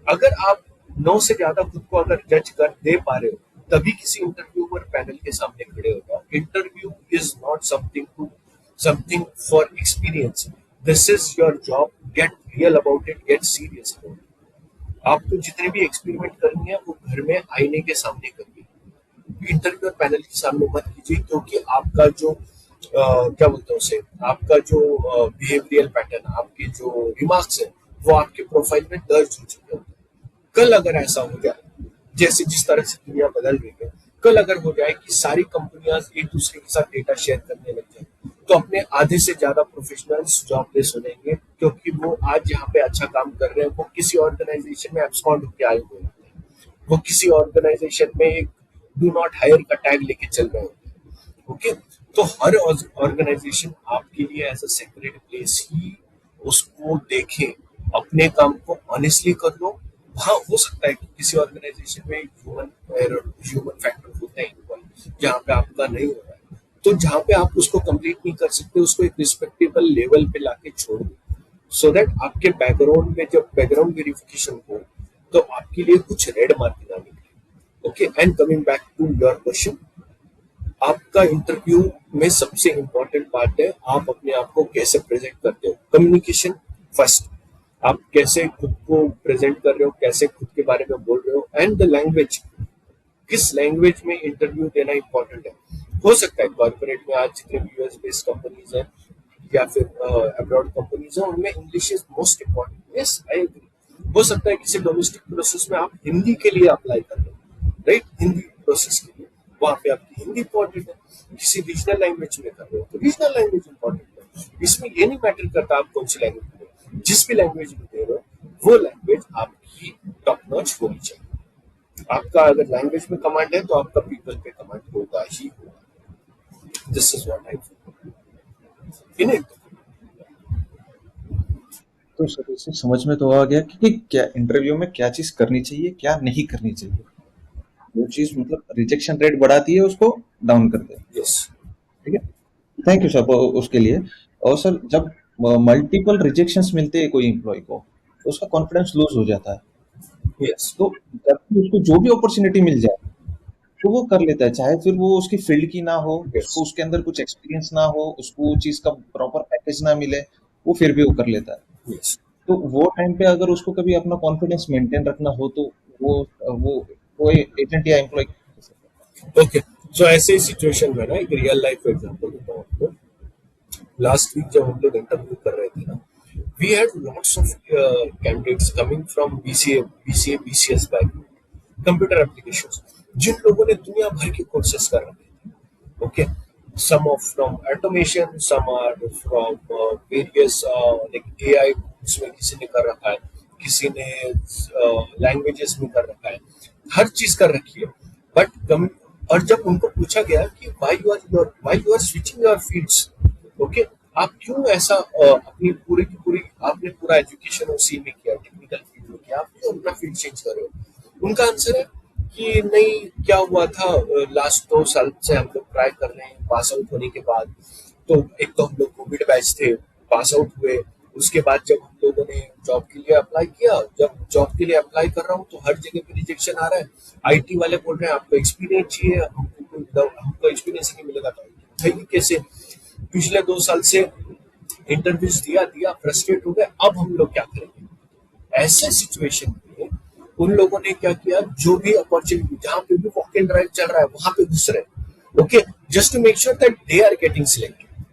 अगर आप 9 से ज्यादा खुद को अगर जज कर दे पा रहे हो, तभी किसी इंटरव्यूअर पैनल के सामने खड़े हो जाओ। Interview is not something for experience, this is your job, get real about it, get serious about it. आपको जितने भी एक्सपेरिमेंट करनी है वो घर में आईने के सामने करिए, इंटरव्यूअर पैनल के सामने मत कीजिए, क्योंकि आपका जो क्या बोलते हैं उसे, आपका जो बिहेवियरल पैटर्न, आपके जो रिमार्क्स है, वो आपके प्रोफाइल में दर्ज हो चुके होते हैं। कल अगर ऐसा हो जाए, जैसे जिस तरह से दुनिया बदल रही है, कल अगर हो जाए कि सारी कंपनियां एक दूसरे के साथ डेटा शेयर करने लग जाए, तो अपने आधे से ज्यादा प्रोफेशनल्स जॉबलेस हो जाएंगे, क्योंकि वो आज यहाँ पे अच्छा काम कर रहे हैं, वो किसी ऑर्गेनाइजेशन में एब्सकॉन्ड होकर आए हुए होते हैं, वो किसी ऑर्गेनाइजेशन में एक डू नॉट हायर का टैग लेके चल रहे होते हैं। ओके, तो हर ऑर्गेनाइजेशन आपके लिए एज अ सेक्रेट प्लेस ही उसको देखे, अपने काम को ऑनेस्टली कर लो। हाँ, हो सकता है कि किसी ऑर्गेनाइजेशन में ह्यूमन फैक्टर होता है जहाँ पे आपका नहीं हो रहा है, तो जहाँ पे आप उसको कंप्लीट नहीं कर सकते, उसको एक रिस्पेक्टेबल लेवल पे लाके छोड़ दो, सो दैट आपके बैकग्राउंड में जब बैकग्राउंड वेरिफिकेशन हो तो आपके लिए कुछ रेड मार्क ना निकले। Okay, and coming back to your question, आपका इंटरव्यू में सबसे इंपॉर्टेंट पार्ट है आप अपने आप को कैसे प्रेजेंट करते हो। कम्युनिकेशन फर्स्ट, आप कैसे खुद को प्रेजेंट कर रहे हो, कैसे खुद के बारे में बोल रहे हो, एंड द लैंग्वेज, किस लैंग्वेज में इंटरव्यू देना इंपॉर्टेंट है। हो सकता है कॉर्पोरेट में आज जितने भी यूएस बेस्ड कंपनीज हैं या फिर अब्रॉड कंपनीज हैं, उनमें English is most important, yes I agree. हो सकता है किसी डोमेस्टिक प्रोसेस में आप हिंदी के लिए अप्लाई कर रहे हो, राइट, हिंदी प्रोसेस के लिए वहां पे आपकी हिंदी इंपॉर्टेंट है। किसी रीजनल लैंग्वेज में कर रहे हो तो रीजनल लैंग्वेज इंपॉर्टेंट है। इसमें ये नहीं मैटर करता आप कौन सी लैंग्वेज में, जिस भी लैंग्वेज में दे रहे हो वो लैंग्वेज आपकी टॉप नॉच होनी चाहिए। आपका अगर लैंग्वेज में कमांड है तो आपका पीपल पे कमांड होगा ही होगा। This is what I feel in it. तो सर इससे समझ में तो आ गया कि क्या इंटरव्यू में क्या चीज करनी चाहिए, क्या नहीं करनी चाहिए। वो चीज मतलब रिजेक्शन रेट बढ़ाती है, उसको डाउन कर दे। यस, ठीक है, थैंक यू सर उसके लिए। और सर जब मल्टीपल रिजेक्शंस मिलते हैं कोई एम्प्लॉय को, तो उसका कॉन्फिडेंस लूज हो जाता है। यस, तो जब भी उसको जो भी अपॉर्चुनिटी मिल जाए तो वो कर लेता है, चाहे फिर वो उसकी फील्ड की ना हो, उसको उसके अंदर कुछ एक्सपीरियंस ना हो, उसको वो चीज का प्रॉपर पैकेज ना मिले, वो फिर भी वो कर लेता है। यस। तो वो टाइम पे अगर उसको कभी अपना कॉन्फिडेंस मेंटेन रखना हो तो वो एजेंट या एम्प्लॉय। ओके, सो ऐसे ही सिचुएशन में ना एक रियल लाइफ एग्जांपल देता हूँ आपको। लास्ट वीक जब हम लोग इंटरव्यू कर रहे थे ना, we had lots of candidates coming from BCS background, computer applications, जिन लोगों ने दुनिया भर के कोर्सेस कर रखे थे. Okay, some of from automation, some are from various like AI, उसमें किसी ने कर रखा है, किसी ने लैंग्वेजेस में कर रखा है, हर चीज कर रखी है. बट और जब उनको पूछा गया कि why you are switching your fields, okay, आप क्यों ऐसा अपनी पूरी की पूरी आपने पूरा एजुकेशन उसी में किया, टेक्निकल फील्ड में किया, आप क्यों अपना फील्ड चेंज कर रहे हो? उनका आंसर है कि नहीं, क्या हुआ था, लास्ट 2 साल से हम लोग ट्राई कर रहे हैं पास आउट होने के बाद. तो एक तो हम लोग कोविड बैच थे, पास आउट हुए, उसके बाद जब हम लोगों ने जॉब के लिए अप्लाई किया, जब जॉब के लिए अप्लाई कर रहा हूँ तो हर जगह पे रिजेक्शन आ रहा है. आईटी वाले बोल रहे हैं आपको एक्सपीरियंस चाहिए, हमको एक्सपीरियंस नहीं मिलेगा तो IT कैसे. पिछले 2 साल से इंटरव्यूज दिया, फ्रस्ट्रेट हो गए, अब हम लोग क्या करेंगे? ऐसे सिचुएशन में उन लोगों ने क्या किया, जो भी अपॉर्चुनिटी जहां पे भी वॉक इन ड्राइव चल रहा है वहां पे घुस रहे. Okay, just to make sure that they are getting selected.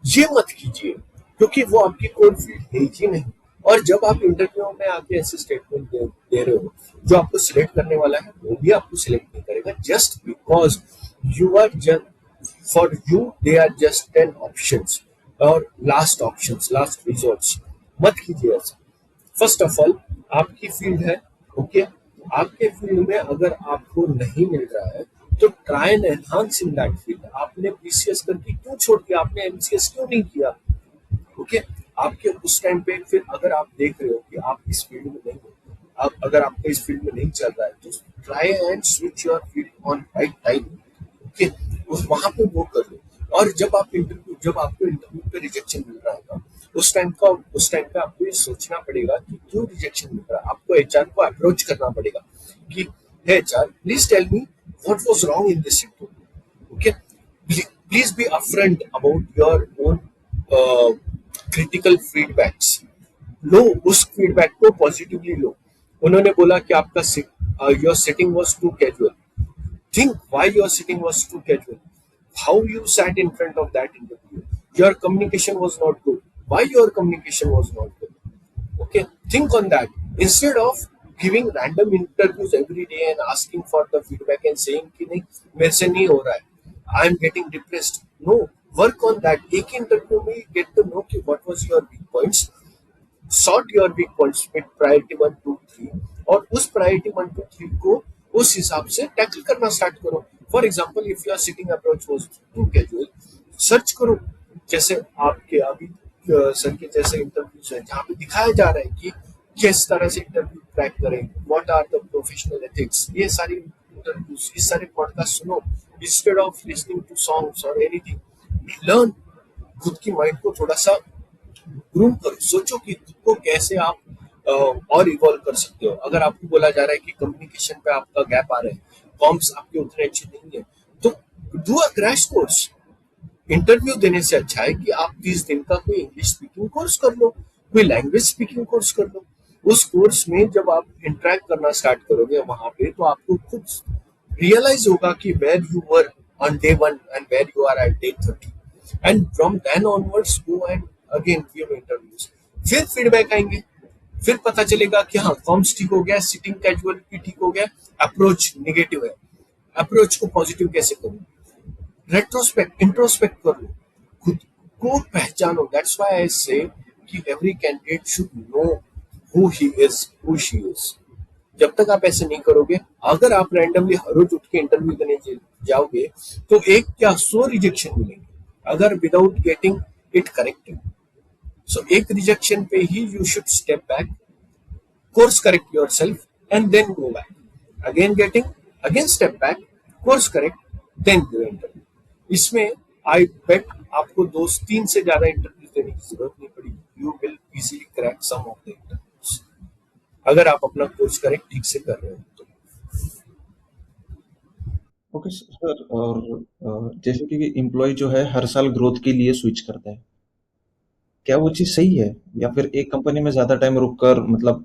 ये मत कीजिए, क्योंकि वो आपकी कोर फील्ड है ही नहीं. और जब आप इंटरव्यू में आके ऐसे स्टेटमेंट दे रहे हो, जो आपको सिलेक्ट करने वाला है वो भी आपको सिलेक्ट नहीं करेगा, just because you are just for you they are just 10 options और लास्ट ऑप्शंस, लास्ट रिजोर्ट्स. मत कीजिए ऐसा. फर्स्ट ऑफ ऑल, आपकी फील्ड है, ओके, आपके फील्ड में अगर आपको नहीं मिल रहा है तो try and enhance in that field. आपने BCS करके क्यों छोड़ दिया, आपने MCS क्यों नहीं किया? ओके, आपके उस टाइम पे फिर अगर आप देख रहे हो कि आप इस फील्ड में नहीं हो, आप अगर आपका इस फील्ड में नहीं चल रहा है, तो try and switch your field on right time. Okay, उस वहां पे वो कर लो. और जब आपको इंटरव्यू पे रिजेक्शन मिल रहा है, उस टाइम पे आपको ये सोचना पड़ेगा कि क्यों रिजेक्शन मिल रहा है. आपको HR को अप्रोच करना पड़ेगा कि hey HR, please tell me what was wrong in this interview. Okay, please be upfront about your own critical feedbacks. लो उस फीडबैक को पॉजिटिवली लो. उन्होंने बोला कि आपका your sitting was too casual. Think why your sitting was too casual. How you sat in front of that interview. Your communication was not good. Why your communication was not good? Okay, think on that. Instead of giving random interviews every day and asking for the feedback and saying कि नहीं मेरे से नहीं हो रहा है, I am getting depressed. No, work on that. एक interview में get to know कि what was your weak points. Sort your weak points with priority 1, 2, 3 और उस priority 1, 2, 3 को उस हिसाब से टैकल करना स्टार्ट करो. For example, if your sitting approach was too casual, search करो. जैसे आपके अभी सर के जैसे इंटरव्यूज हैं जहाँ पे दिखाया जा रहा है कि किस तरह से इंटरव्यू क्रैक करें, what are the professional ethics. ये सारी इंटरव्यूज, ये सारे पॉडकास्ट सुनो instead of listening to songs और एनीथिंग. लर्न. खुद की माइंड को थोड़ा सा ग्रूम करो. सोचो कि खुद को कैसे आप और इवॉल्व कर सकते हो. अगर आपको बोला जा रहा है कि कम्युनिकेशन पे आपका गैप आ रहा है, फॉर्म्स आपके उतने अच्छे नहीं है, तो do a crash course. Interview देने से अच्छा है कि आप 30 दिन का कोई इंग्लिश स्पीकिंग कोर्स कर लो, कोई लैंग्वेज स्पीकिंग कोर्स कर लो. उस कोर्स में जब आप इंटरेक्ट करना स्टार्ट करोगे वहां पे, तो आपको खुद रियलाइज होगा कि where you were on day 1 and where you are at day 30. And from then onwards go and again give interviews. फिर फीडबैक आएंगे, फिर पता चलेगा कि हाँ, फॉर्म्स ठीक हो गया, सिटिंग कैजुअल भी ठीक हो गया, अप्रोच नेगेटिव है, अप्रोच को पॉजिटिव कैसे करूं. रेट्रोस्पेक्ट, इंट्रोस्पेक्ट कर लो, खुद को पहचानो. दैट्स व्हाई आई से कि every candidate should know who he is, who she is. जब तक आप ऐसे नहीं करोगे, अगर आप रैंडमली हर रोज उठ के इंटरव्यू देने जाओगे तो एक क्या 100 रिजेक्शन मिलेंगे, अगर without getting it corrected. So, एक रिजेक्शन पे ही you should step back, course correct yourself, and then go back. Again step back, course correct, then go interview. इसमें I bet आपको 2-3 से ज्यादा इंटरव्यूज देने की जरूरत नहीं पड़ेगी. You will easily crack some of the interviews. अगर आप अपना कोर्स करेक्ट ठीक से कर रहे हो तो. ओके सर, और जैसे कि एम्प्लॉय जो है हर साल ग्रोथ के लिए स्विच करता है, क्या वो चीज़ सही है? या फिर एक कंपनी में ज़्यादा टाइम रुककर मतलब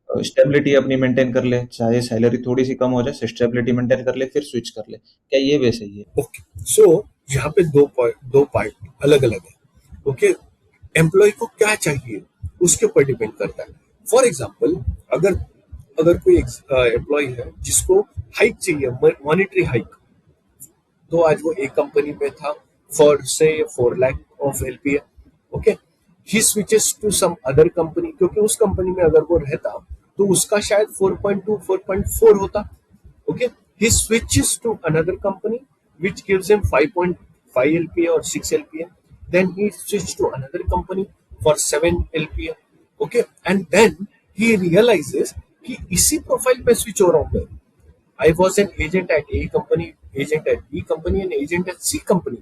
स्टेबिलिटी अपनी मेंटेन कर ले, चाहे सैलरी थोड़ी-सी कम हो जाए, स्टेबिलिटी मेंटेन कर ले, फिर स्विच कर ले। क्या ये वे सही है? ओके, सो यहाँ पे दो पार्ट अलग अलग है. ओके, एम्प्लॉय को क्या चाहिए उसके ऊपर डिपेंड करता है। फॉर एग्जाम्पल, अगर अगर कोई एम्प्लॉय है जिसको हाइक चाहिए, मॉनिटरी हाइक, तो आज वो एक कंपनी में था फॉर से 4 lakh of LPA, okay, he switches to some other company, क्योंकि उस कंपनी में अगर वो रहता तो उसका शायद 4.2 4.4 होता, okay, he switches to another company which gives him 5.5 lpa or 6 lpa, then he switches to another company for 7 lpa, okay, and then he realizes कि इसी प्रोफाइल पे स्विच हो रहा हूं मैं। I was an agent at A company, agent at B company, and agent at C company.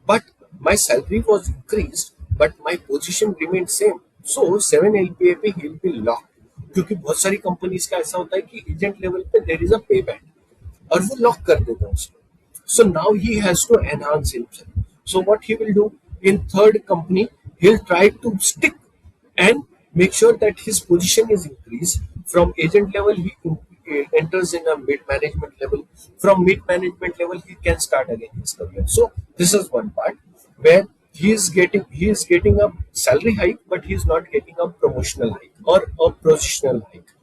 But my salary was increased, but my position remained same. So 7 LPA पे he'll be locked. क्योंकि बहुत सारी companies का ऐसा होता है कि agent level पे देर इज अ पे बैंड और वो लॉक कर देता है उसको. So now he has to enhance himself. So what he will do in third company, he'll try to stick and make sure that his position is increased. From agent level, he enters in a mid management level. From mid management level, he can start again his career. So this is one part where he is getting a salary hike, but he is not getting a promotional hike or a positional hike.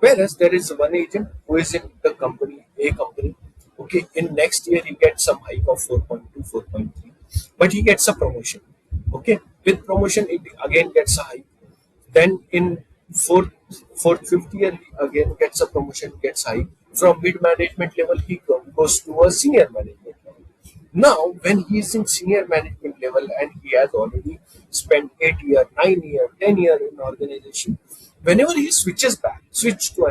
Whereas there is one agent who is in the company, A company. Okay, in next year he gets some hike of 4.2, 4.3, but he gets a promotion. Okay, with promotion it again gets a hike. Then in fifth year he again gets a promotion, gets hike. From mid management level he goes to a senior management level. Now, when he is in senior management level and he has already spent 8 year, 9 year, 10 year in organization, whenever he switch to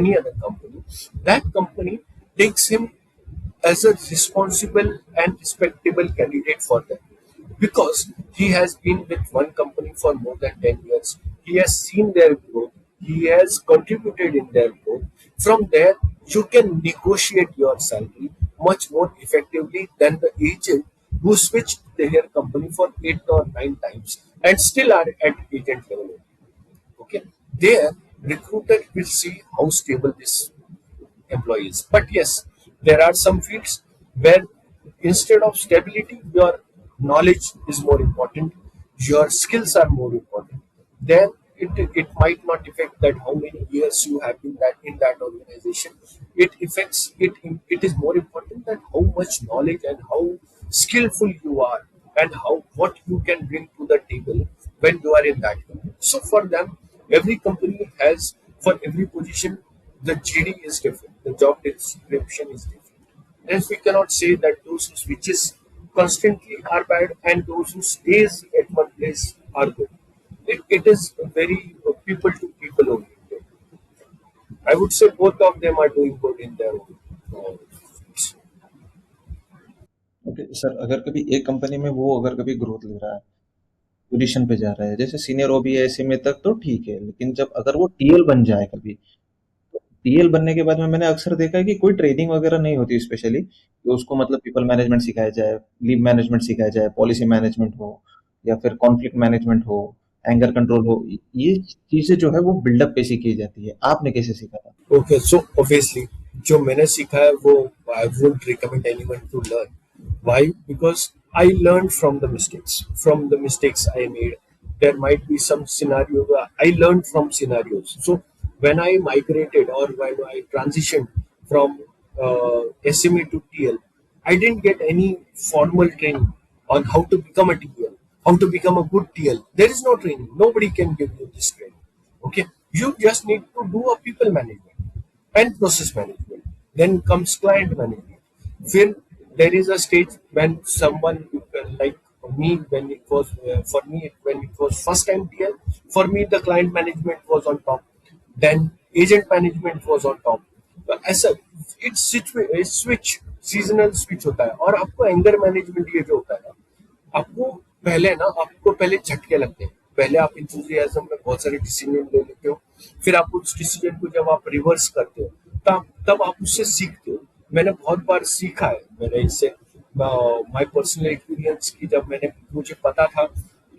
any other company, that company takes him as a responsible and respectable candidate for them, because he has been with one company for more than 10 years. He has seen their growth. He has contributed in their growth. From there, you can negotiate your salary much more effectively than the agent who switched their company for 8 or 9 times and still are at agent level. Okay, there recruiter will see how stable this employees. But yes, there are some fields where instead of stability, your knowledge is more important, your skills are more important. Then it might not affect that how many years you have been that in that organization. It affects it. It is more important that how much knowledge and how skillful you are and how what you can bring to the table when you are in that company. So for them, every company has, for every position, the GD is different, the job description is different. Hence, we cannot say that those who switches constantly are bad and those who stays at one place are good. It is very people to people oriented. I would say both of them are doing good in their own. Okay sir, अगर कभी एक company में वो अगर कभी growth ले रहा है, पोजीशन पे जा रहा है, जैसे सीनियर ओबी है ऐसे में तक तो ठीक है, लेकिन जब अगर वो टीएल बन जाए कभी, टीएल बनने के बाद में मैंने अक्सर देखा है कि कोई ट्रेनिंग वगैरह नहीं होती स्पेशली, कि उसको मतलब पीपल मैनेजमेंट सिखाया जाए, लीव मैनेजमेंट सिखाया जाए, पॉलिसी मैनेजमेंट हो या फिर कॉन्फ्लिक्ट मैनेजमेंट हो, एंगर कंट्रोल हो, ये चीजें जो है वो बिल्डअप पे सीखी जाती है। आपने कैसे सीखा था? Okay, so obviously, जो मैंने सीखा है वो I would recommend anyone to learn. Why? Because I learned from the mistakes. From the mistakes I made, there might be some scenario. I learned from scenarios. So when I migrated or when I transitioned from SME to TL, I didn't get any formal training on how to become a TL, how to become a good TL. There is no training. Nobody can give you this training. Okay, you just need to do a people management and process management. Then comes client management. Then there is a stage when someone like me, when it was for me when it was first time TL, for me the client management was on top. Then agent management was on top. तो ऐसा switch seasonal switch होता है. और आपको anger management ये जो होता है ना, आपको पहले झटके लगते हैं. पहले आप इंथुजियाज्म में बहुत सारे डिसीजन ले लेते हो, फिर आप उस डिसीजन को जब आप रिवर्स करते हो तब आप उससे सीखते हो. मैंने बहुत बार सीखा है, मैंने इससे माय पर्सनल एक्सपीरियंस की, जब मुझे पता था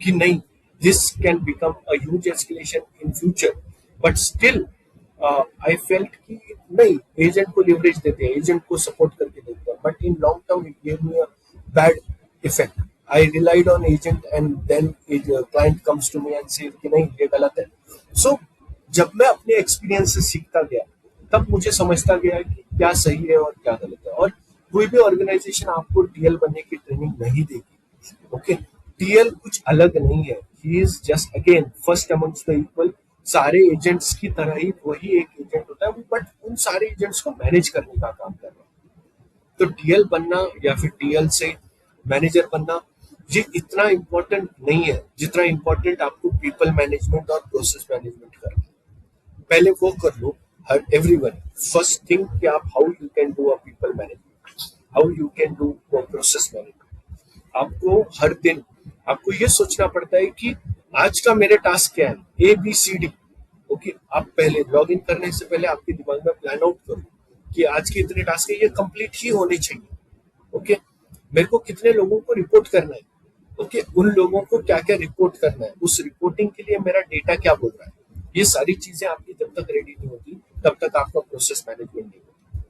कि नहीं, this can become a huge escalation in future, but still I felt कि नहीं, एजेंट को लिवरेज देते हैं, एजेंट को सपोर्ट करके देते हैं, but in long term it give me a bad effect. I relied on agent and then client comes to me and say कि नहीं ये गलत है. सो जब मैं अपने एक्सपीरियंस से सीखता गया तब मुझे समझता गया कि क्या सही है और क्या गलत है. और कोई भी ऑर्गेनाइजेशन आपको टीएल बनने की ट्रेनिंग नहीं देगी. ओके, टीएल कुछ अलग नहीं है. He is just again first amongst the equal. सारे एजेंट्स की तरह ही वही एक एजेंट होता है, बट उन सारे एजेंट्स को मैनेज करने का काम कर रहा है. तो टीएल बनना या फिर टीएल से मैनेजर बनना ये इतना इम्पोर्टेंट नहीं है जितना इम्पोर्टेंट आपको पीपल मैनेजमेंट और प्रोसेस मैनेजमेंट करना है. पहले वो कर लो. हर एवरीवन फर्स्ट थिंग कि आप how you can do a people management, how you can do process management. आपको हर दिन आपको ये सोचना पड़ता है कि आज का मेरे टास्क क्या है, A B C D. Okay, आप पहले लॉग इन करने से पहले आपके दिमाग में प्लान आउट करो कि आज के इतने टास्क है, ये कंप्लीट ही होने चाहिए. ओके, मेरे को कितने लोगों को रिपोर्ट करना है. ओके, उन लोगों को क्या क्या रिपोर्ट करना है, उस रिपोर्टिंग के लिए मेरा डेटा क्या बोल रहा है. ये सारी चीजें आपकी जब तक रेडी नहीं होती तब तक आपका प्रोसेस मैनेजमेंट नहीं होता.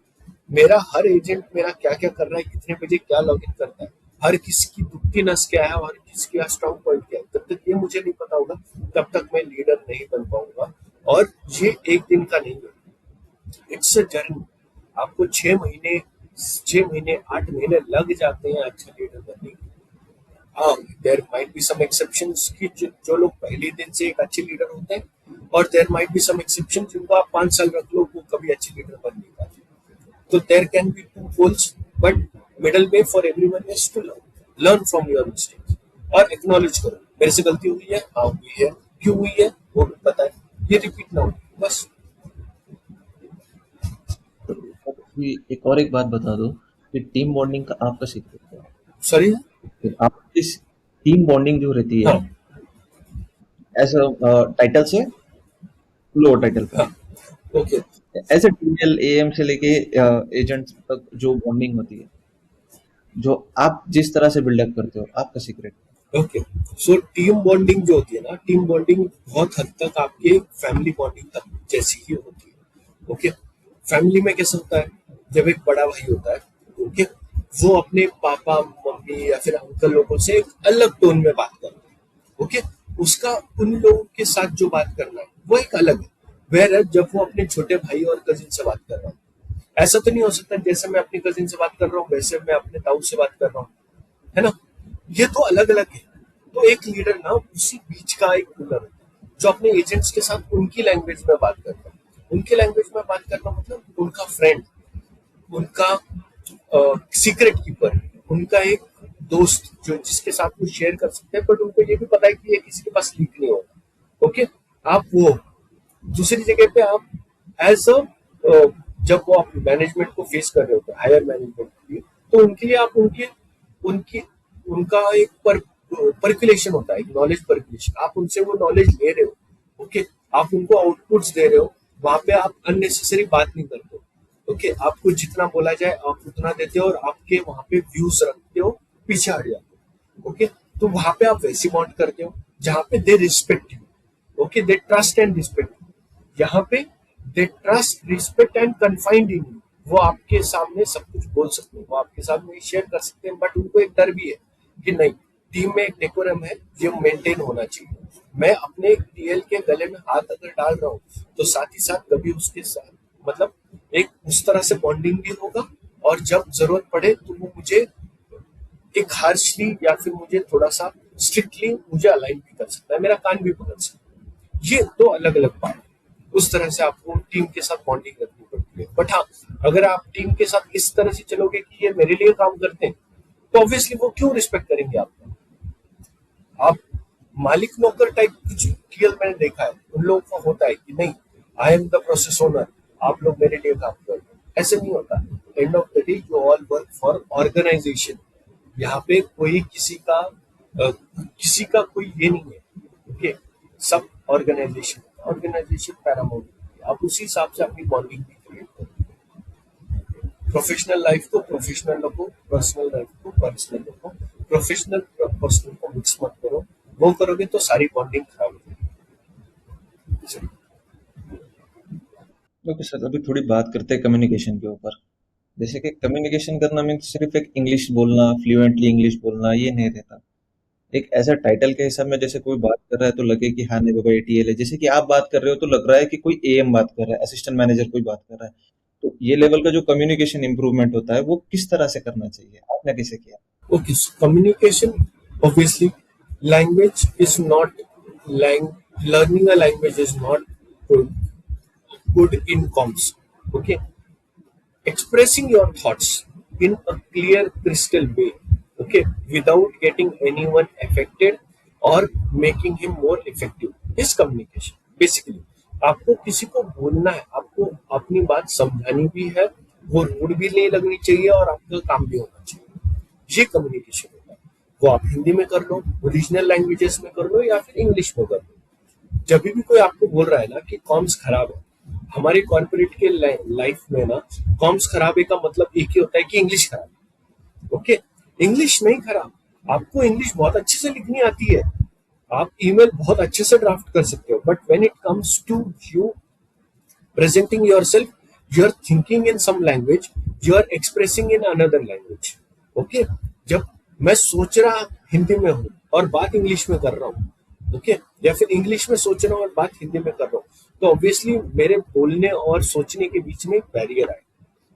मेरा हर एजेंट मेरा क्या क्या कर रहा है, कितने बजे क्या लॉग इन करता है, हर किसी की दुखती नस क्या है और किसी का स्ट्रॉन्ग पॉइंट क्या है, जब तक ये मुझे नहीं पता होगा तब तक मैं लीडर नहीं बन पाऊंगा. और ये एक दिन का नहीं है, इट्स अ जर्नी. आपको 6 महीने 8 महीने लग जाते हैं अच्छा लीडर बनने के. हाँ, there might be some exceptions कि जो लोग पहले दिन से एक अच्छे लीडर होते हैं, और there might be some exception जिनको आप 5 साल रख लो वो कभी अच्छे लीडर बन नहीं पाते. तो there can be two poles, but middle way for everyone is to learn from your mistakes और एक्नॉलेज करो मेरे से गलती हुई है, हाँ हुई है, क्यों हुई है वो भी पता है, ये रिपीट ना हो बस. तो अभी एक बात बता दो कि टीम बॉन्डिंग का आपका सीक्रेट क्या है? सॉरी. फिर आप इस टीम बॉन्डिंग जो रहती है हाँ. एज टाइटल से लोअर टाइटल पे, हाँ. Okay. As a TL AM से लेके एजेंट तक जो बॉन्डिंग होती है, जो आप जिस तरह से बिल्डअप करते हो, आपका secret. Okay, so team bonding जो होती है ना, टीम बॉन्डिंग बहुत हद तक आपके फैमिली बॉन्डिंग तक जैसी ही होती है. ओके, फैमिली में कैसे होता है, जब एक बड़ा भाई होता है, ओके, वो अपने पापा मम्मी या फिर अंकल लोगों से एक अलग टोन में बात करता है. ओके, उसका उन लोगों के साथ जो बात करना है वो एक अलग है. वेर जब वो अपने छोटे भाई और कजिन से बात कर रहा हूँ, ऐसा तो नहीं हो सकता जैसे मैं अपनी कजिन से बात कर रहा हूँ वैसे मैं अपने ताऊ से बात कर रहा हूँ, है ना. ये तो अलग अलग है. तो एक लीडर ना उसी बीच का एक लीडर है जो अपने एजेंट्स के साथ उनकी लैंग्वेज में बात करता है. उनकी लैंग्वेज में बात करना मतलब उनका फ्रेंड, उनका सीक्रेट कीपर, उनका एक दोस्त जो जिसके साथ वो शेयर कर सकते हैं, बट उनको ये भी पता है कि ये किसी के पास लीक नहीं होगा. ओके, आप वो दूसरी जगह पे आप एज अ जब वो आप मैनेजमेंट को फेस कर रहे होते हैं, हायर मैनेजमेंट की, तो उनके लिए आप उनकी उनकी उनका एक परक्यूलेशन होता है, नॉलेज परक्यूलेशन. आप उनसे वो नॉलेज ले रहे हो. ओके, आप उनको आउटपुट्स दे रहे हो. वहां पे आप अननेसेसरी बात नहीं करते हो. ओके, आपको जितना बोला जाए आप उतना देते हो और आपके वहां पे व्यूज रखते हो, पीछे हट जाते हो. ओके, तो वहां पे आप वैसी बॉन्ड करते हो जहां पे they respect you. Okay, they trust and respect. यहाँ पे they trust respect and confined in you. वो आपके सामने सब कुछ बोल सकते हैं, वो आपके सामने शेयर कर सकते हैं, बट उनको एक डर भी है कि नहीं, टीम में एक डेकोरम है, ये मेंटेन होना चाहिए. मैं अपने टीएल के गले में हाथ अगर डाल रहा हूँ तो साथ ही साथ कभी उसके साथ मतलब एक उस तरह से बॉन्डिंग भी होगा, और जब जरूरत पड़े तो वो मुझे एक हार्शली या फिर मुझे थोड़ा सा स्ट्रिक्टली मुझे अलाइन भी कर सकता है, मेरा कान भी पकड़ सकता है. ये दो अलग अलग बात. उस तरह से आपको टीम के साथ बॉन्डिंग रखनी पड़ती है. बट हाँ, अगर आप टीम के साथ इस तरह से चलोगे कि ये मेरे लिए काम करते हैं, तो ऑब्वियसली वो क्यों रिस्पेक्ट करेंगे आपका. आप मालिक नौकर टाइप कुछ टीएल मैंने देखा है, उन लोगों का होता है कि नहीं, I am the process owner, आप लोग मेरे लिए काम कर रहे हो. ऐसे नहीं होता. End of the day you all work for organisation. यहाँ पे कोई किसी का कोई ये नहीं है. ओके, सब ऑर्गेनाइजेशन पैरामाउंट. आप उसी हिसाब से अपनी बॉन्डिंग भी क्रिएट करो. प्रोफेशनल लाइफ को प्रोफेशनल रखो, पर्सनल लाइफ को पर्सनल रखो. प्रोफेशनल पर्सनल को मिक्स मत करो. वो करोगे तो सारी बॉन्डिंग खराब हो जाएगी. ओके सर, अभी थोड़ी बात करते हैं कम्युनिकेशन के ऊपर. जैसे कि कम्युनिकेशन करना मीन्स सिर्फ एक इंग्लिश बोलना, फ्लुएंटली इंग्लिश बोलना ये नहीं रहता. एक ऐसा टाइटल के हिसाब में जैसे कोई बात कर रहा है तो लगे कि हाँ नहीं बाबा एटीएल है, जैसे कि आप बात कर रहे हो तो लग रहा है कि कोई एएम बात कर रहा है, असिस्टेंट मैनेजर कोई बात कर रहा है। तो ये लेवल का जो कम्युनिकेशन इंप्रूवमेंट होता है वो किस तरह से करना चाहिए, आपने कैसे किया? Okay, so communication, obviously, language is not learning a language is not good, good in comms. Okay, expressing your thoughts in a clear, crystal way. Okay, without getting anyone affected or making him more effective is communication. Basically, आपको किसी को बोलना है, आपको अपनी बात समझानी भी है, वो रूड भी नहीं लगनी चाहिए और आपका काम भी होना चाहिए। ये कम्युनिकेशन होता है। वो आप हिंदी में कर लो, ओरिजिनल लैंग्वेजेस में कर लो या फिर इंग्लिश में कर लो। जब भी कोई आपको बोल रहा है ना कि कॉम्स खराब है, हमारे कॉर्पोरेट के लाइफ में ना कॉम्स खराब है का मतलब एक ही होता है कि इंग्लिश खराब है। ओके, इंग्लिश नहीं खराब, आपको इंग्लिश बहुत अच्छे से लिखनी आती है, आप ईमेल बहुत अच्छे से ड्राफ्ट कर सकते हो, but when it comes to you presenting yourself, you are thinking in some language, you are expressing in another language. Okay, जब मैं सोच रहा हिंदी में हूँ और बात इंग्लिश में कर रहा हूँ, ओके, या फिर इंग्लिश में सोच रहा हूँ और बात हिंदी में कर रहा हूँ, तो ऑब्वियसली मेरे बोलने और सोचने के बीच में एक बैरियर आए।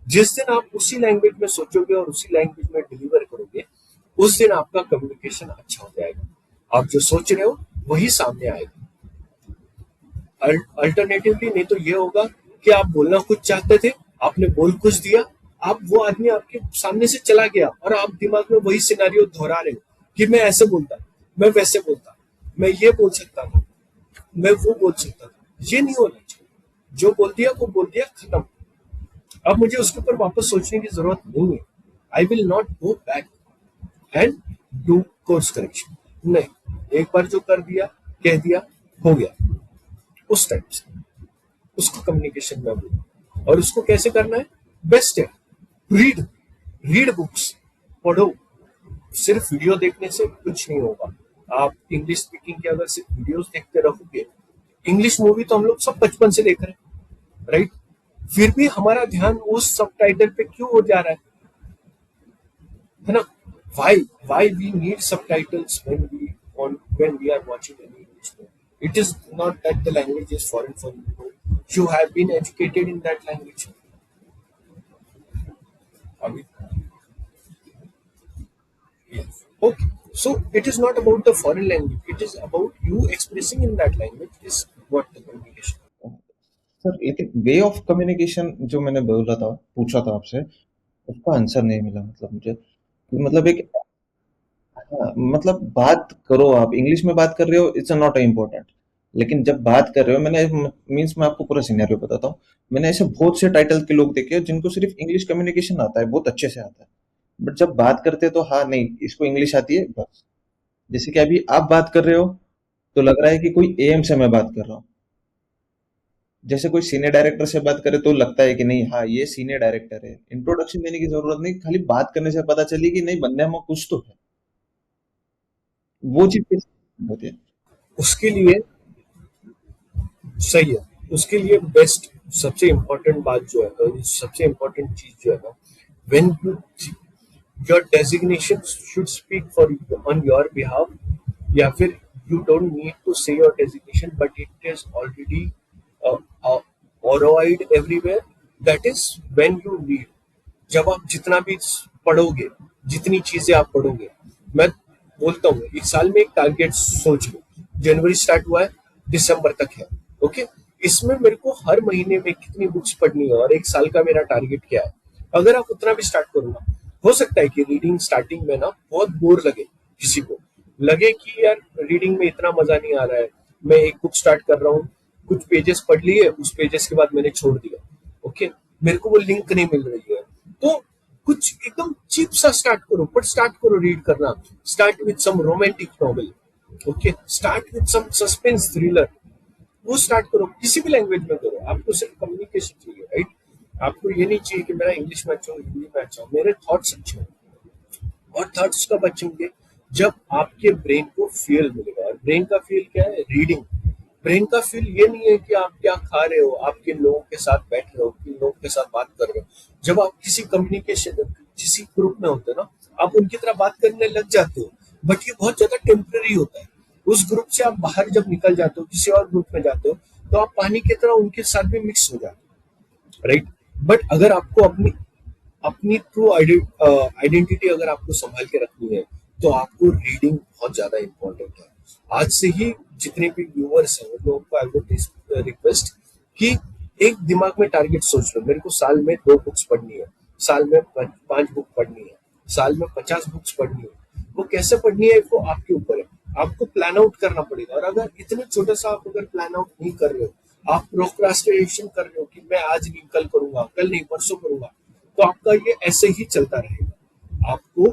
जिस दिन आप उसी लैंग्वेज में सोचोगे और उसी लैंग्वेज में डिलीवर करोगे, उस दिन आपका कम्युनिकेशन अच्छा हो जाएगा। आप जो सोच रहे हो वही सामने आएगा। अल्टरनेटिवली नहीं तो ये होगा कि आप बोलना कुछ चाहते थे, आपने बोल कुछ दिया, आप वो आदमी आपके सामने से चला गया और आप दिमाग में वही सिनेरियो दोहरा रहे हो कि मैं ऐसे बोलता, मैं वैसे बोलता, मैं ये बोल सकता था, मैं वो बोल सकता था। ये नहीं होना चाहिए। जो बोल दिया वो बोल दिया, खत्म। अब मुझे उसके ऊपर वापस सोचने की जरूरत नहीं है। I will not go back and do course correction. नहीं, एक बार जो कर दिया, कह दिया, हो गया। उस टाइप से उसको कम्युनिकेशन में बोलो। और उसको कैसे करना है? बेस्ट है रीड, रीड बुक्स, पढ़ो। सिर्फ वीडियो देखने से कुछ नहीं होगा। आप इंग्लिश स्पीकिंग के अगर सिर्फ वीडियोस देखते रहोगे, इंग्लिश मूवी तो हम लोग सब बचपन से देख रहे हैं, राइट? फिर भी हमारा ध्यान उस सबटाइटल पे क्यों हो जा रहा है ना? Why we need subtitles when we are watching any English movie? It is not that the language is foreign for you. You have been educated in that language. Abhi? Yes. Okay. So it is not about the foreign language. It is about you expressing in that language is what the communication. Sir लेकिन way of communication जो मैंने बोला था, पूछा था आपसे, उसका answer नहीं मिला मतलब मुझे। मतलब एक, हाँ, मतलब बात करो, आप इंग्लिश में बात कर रहे हो, इट्स नॉट इम्पोर्टेंट, लेकिन जब बात कर रहे हो, मैंने मीन्स मैं आपको पूरा सिनेरियो बताता हूँ। मैंने ऐसे बहुत से टाइटल के लोग देखे हैं जिनको सिर्फ इंग्लिश कम्युनिकेशन आता है, बहुत अच्छे से आता है, बट जब बात करते हैं तो हाँ नहीं इसको इंग्लिश आती है बस। जैसे कि अभी आप बात कर रहे हो तो लग रहा है कि कोई एएम से मैं बात कर रहा हूँ, जैसे कोई सीनियर डायरेक्टर से बात करे तो लगता है कि नहीं हाँ ये सीनियर डायरेक्टर है, इंट्रोडक्शन देने की जरूरत नहीं, खाली बात करने से पता चली कि नहीं बंदे में कुछ तो है। वो चीज कैसे होती है? उसके लिए सही है। उसके लिए बेस्ट सबसे इम्पोर्टेंट बात जो है ना, सबसे इम्पोर्टेंट चीज जो है ना, when you your designation should speak for on your behalf, या फिर you don't need to say your designation but it is already ऑरोइड everywhere. That is when you read. जब आप जितना भी पढ़ोगे, जितनी चीजें आप पढ़ोगे, मैं बोलता हूँ एक साल में एक टारगेट सोच लो। जनवरी स्टार्ट हुआ है, दिसंबर तक है, ओके? इसमें मेरे को हर महीने में कितनी बुक्स पढ़नी है और एक साल का मेरा टारगेट क्या है। अगर आप उतना भी स्टार्ट करो ना, हो सकता है कि रीडिंग स्टार्टिंग में ना बहुत बोर लगे, किसी को लगे कि यार रीडिंग में इतना मजा नहीं आ रहा है, मैं एक बुक स्टार्ट कर रहा हूँ, कुछ पेजेस पढ़ लिए, उस पेजेस के बाद मैंने छोड़ दिया, ओके, मेरे को वो लिंक नहीं मिल रही है, तो कुछ एकदम चीप सा स्टार्ट करो, बट स्टार्ट करो रीड करना। Start with some romantic novel, okay, start with some suspense thriller, वो स्टार्ट करो, किसी भी लैंग्वेज में करो। आपको सिर्फ कम्युनिकेशन चाहिए, राइट? आपको ये नहीं चाहिए कि मेरा इंग्लिश में अच्छा हो, हिंदी में अच्छा हो, मेरे थॉट्स अच्छे हो। और थॉट्स कब अच्छे होंगे? जब आपके ब्रेन को फ्यूल मिलेगा। और ब्रेन का फ्यूल क्या है? रीडिंग। ब्रेन का फील ये नहीं है कि आप क्या खा रहे हो, आप किन लोगों के साथ बैठ रहे हो, किन लोगों के साथ बात कर रहे हो। जब आप किसी कम्युनिकेशन, किसी ग्रुप में होते हो ना, आप उनकी तरह बात करने लग जाते हो। बट ये बहुत ज्यादा टेम्पररी होता है। उस ग्रुप से आप बाहर जब निकल जाते हो, किसी और ग्रुप में जाते हो, तो आप पानी की तरह उनके साथ भी मिक्स हो जाते हो, राइट। बट अगर आपको अपनी अपनी ट्रू आइडेंटिटी अगर आपको संभाल के रखनी है, तो आपको रीडिंग बहुत ज्यादा इंपॉर्टेंट है। आज से ही जितने भी व्यूअर्स हैं, उन लोगों को आई वुड रिक्वेस्ट कि एक दिमाग में टारगेट सोच लो, मेरे को साल में 2 बुक्स पढ़नी है, साल में 5 बुक पढ़नी है, साल में 50 बुक्स पढ़नी है। वो कैसे पढ़नी है वो आपके ऊपर है, आपको प्लान आउट करना पड़ेगा। और अगर इतने छोटा सा आप अगर प्लान आउट नहीं कर रहे हो, आप प्रोक्रास्टिनेशन कर रहे हो कि मैं आज नहीं कल करूंगा, कल नहीं परसों करूंगा, तो आपका ये ऐसे ही चलता रहेगा। आपको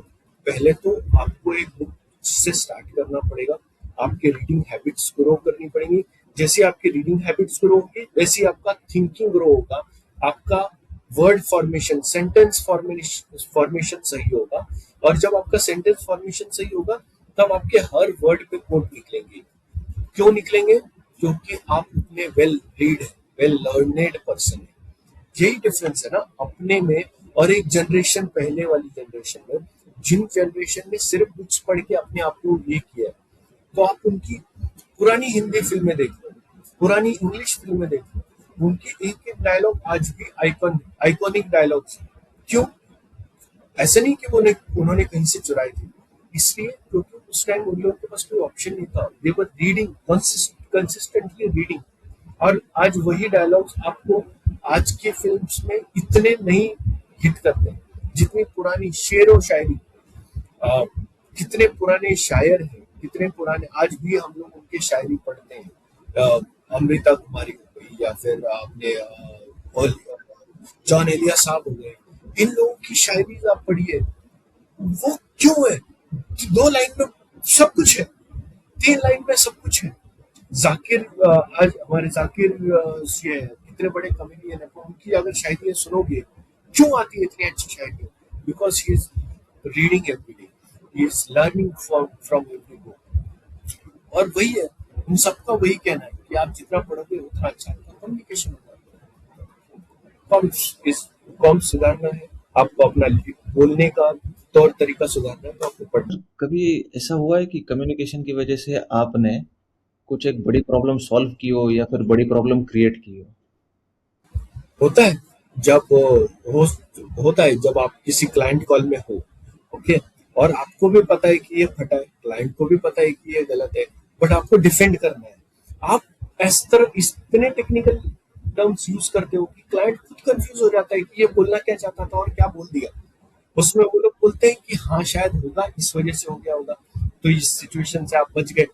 पहले तो आपको एक बुक से स्टार्ट करना पड़ेगा, आपके रीडिंग हैबिट्स ग्रो करनी पड़ेंगी। जैसे आपकी रीडिंग हैबिट्स ग्रो होगी, वैसे आपका थिंकिंग ग्रो होगा, आपका वर्ड फॉर्मेशन, सेंटेंस फॉर्मेशन सही होगा। और जब आपका सेंटेंस फॉर्मेशन सही होगा, तब आपके हर वर्ड पे कोट निकलेंगे। क्यों निकलेंगे? क्योंकि आप उतने वेल रीड है, वेल लर्नेड पर्सन है। यही डिफरेंस है ना अपने में और एक जनरेशन पहले वाली जनरेशन में। जिन जनरेशन ने सिर्फ बुक्स पढ़ के अपने आप को ये किया है, तो आप उनकी पुरानी हिंदी फिल्में देख लो, पुरानी इंग्लिश फिल्में देख लो, उनकी एक एक डायलॉग आज भी आइकॉनिक डायलॉग्स हैं। क्यों? ऐसा नहीं कि उन्होंने कहीं से चुराई थी, इसलिए क्योंकि उस टाइम उन लोगों के पास कोई ऑप्शन नहीं था। दे वर रीडिंग, कंसिस्टेंटली रीडिंग। और आज वही डायलॉग्स आपको आज के फिल्म्स में इतने नहीं हिट करते हैं जितनी पुरानी शेर और शायरी। आ, कितने पुराने शायर हैं, कितने पुराने आज भी हम लोग उनके शायरी पढ़ते हैं। अमृता कुमारी हो गई, या फिर आपने जॉन एलिया साहब हो गए, इन लोगों की शायरी आप पढ़िए, वो क्यों है कि 2 लाइन में सब कुछ है, 3 लाइन में सब कुछ है। जाकिर आज हमारे जाकिर ये इतने बड़े कॉमेडियन है, तो उनकी अगर शायरी सुनोगे, क्यों आती है इतनी अच्छी शायरी? Because he is reading every day, he is learning from every book. और वही है, उन सबका वही कहना है कि आप जितना पढ़ोगे उतना अच्छा है। कम्युनिकेशन होता है, कॉम सुधारना है, आपको अपना बोलने का तौर तरीका सुधारना है, तो आपको पढ़ना। कभी ऐसा हुआ है कि कम्युनिकेशन की वजह से आपने कुछ एक बड़ी प्रॉब्लम सॉल्व की हो या फिर बड़ी प्रॉब्लम क्रिएट की हो? होता है जब हो होता है जब आप किसी क्लाइंट कॉल में हो, ओके, और आपको भी पता है कि ये फटा है, क्लाइंट को भी पता है कि ये गलत है, बट आपको डिफेंड करना है। आप इस तरह इतने टेक्निकल टर्म्स यूज करते हो कि क्लाइंट खुद कंफ्यूज हो जाता है कि ये बोलना क्या चाहता था और क्या बोल दिया। उसमें वो लोग बोलते हैं कि हाँ शायद होगा, इस वजह से हो गया होगा, तो इस सिचुएशन से आप बच गए,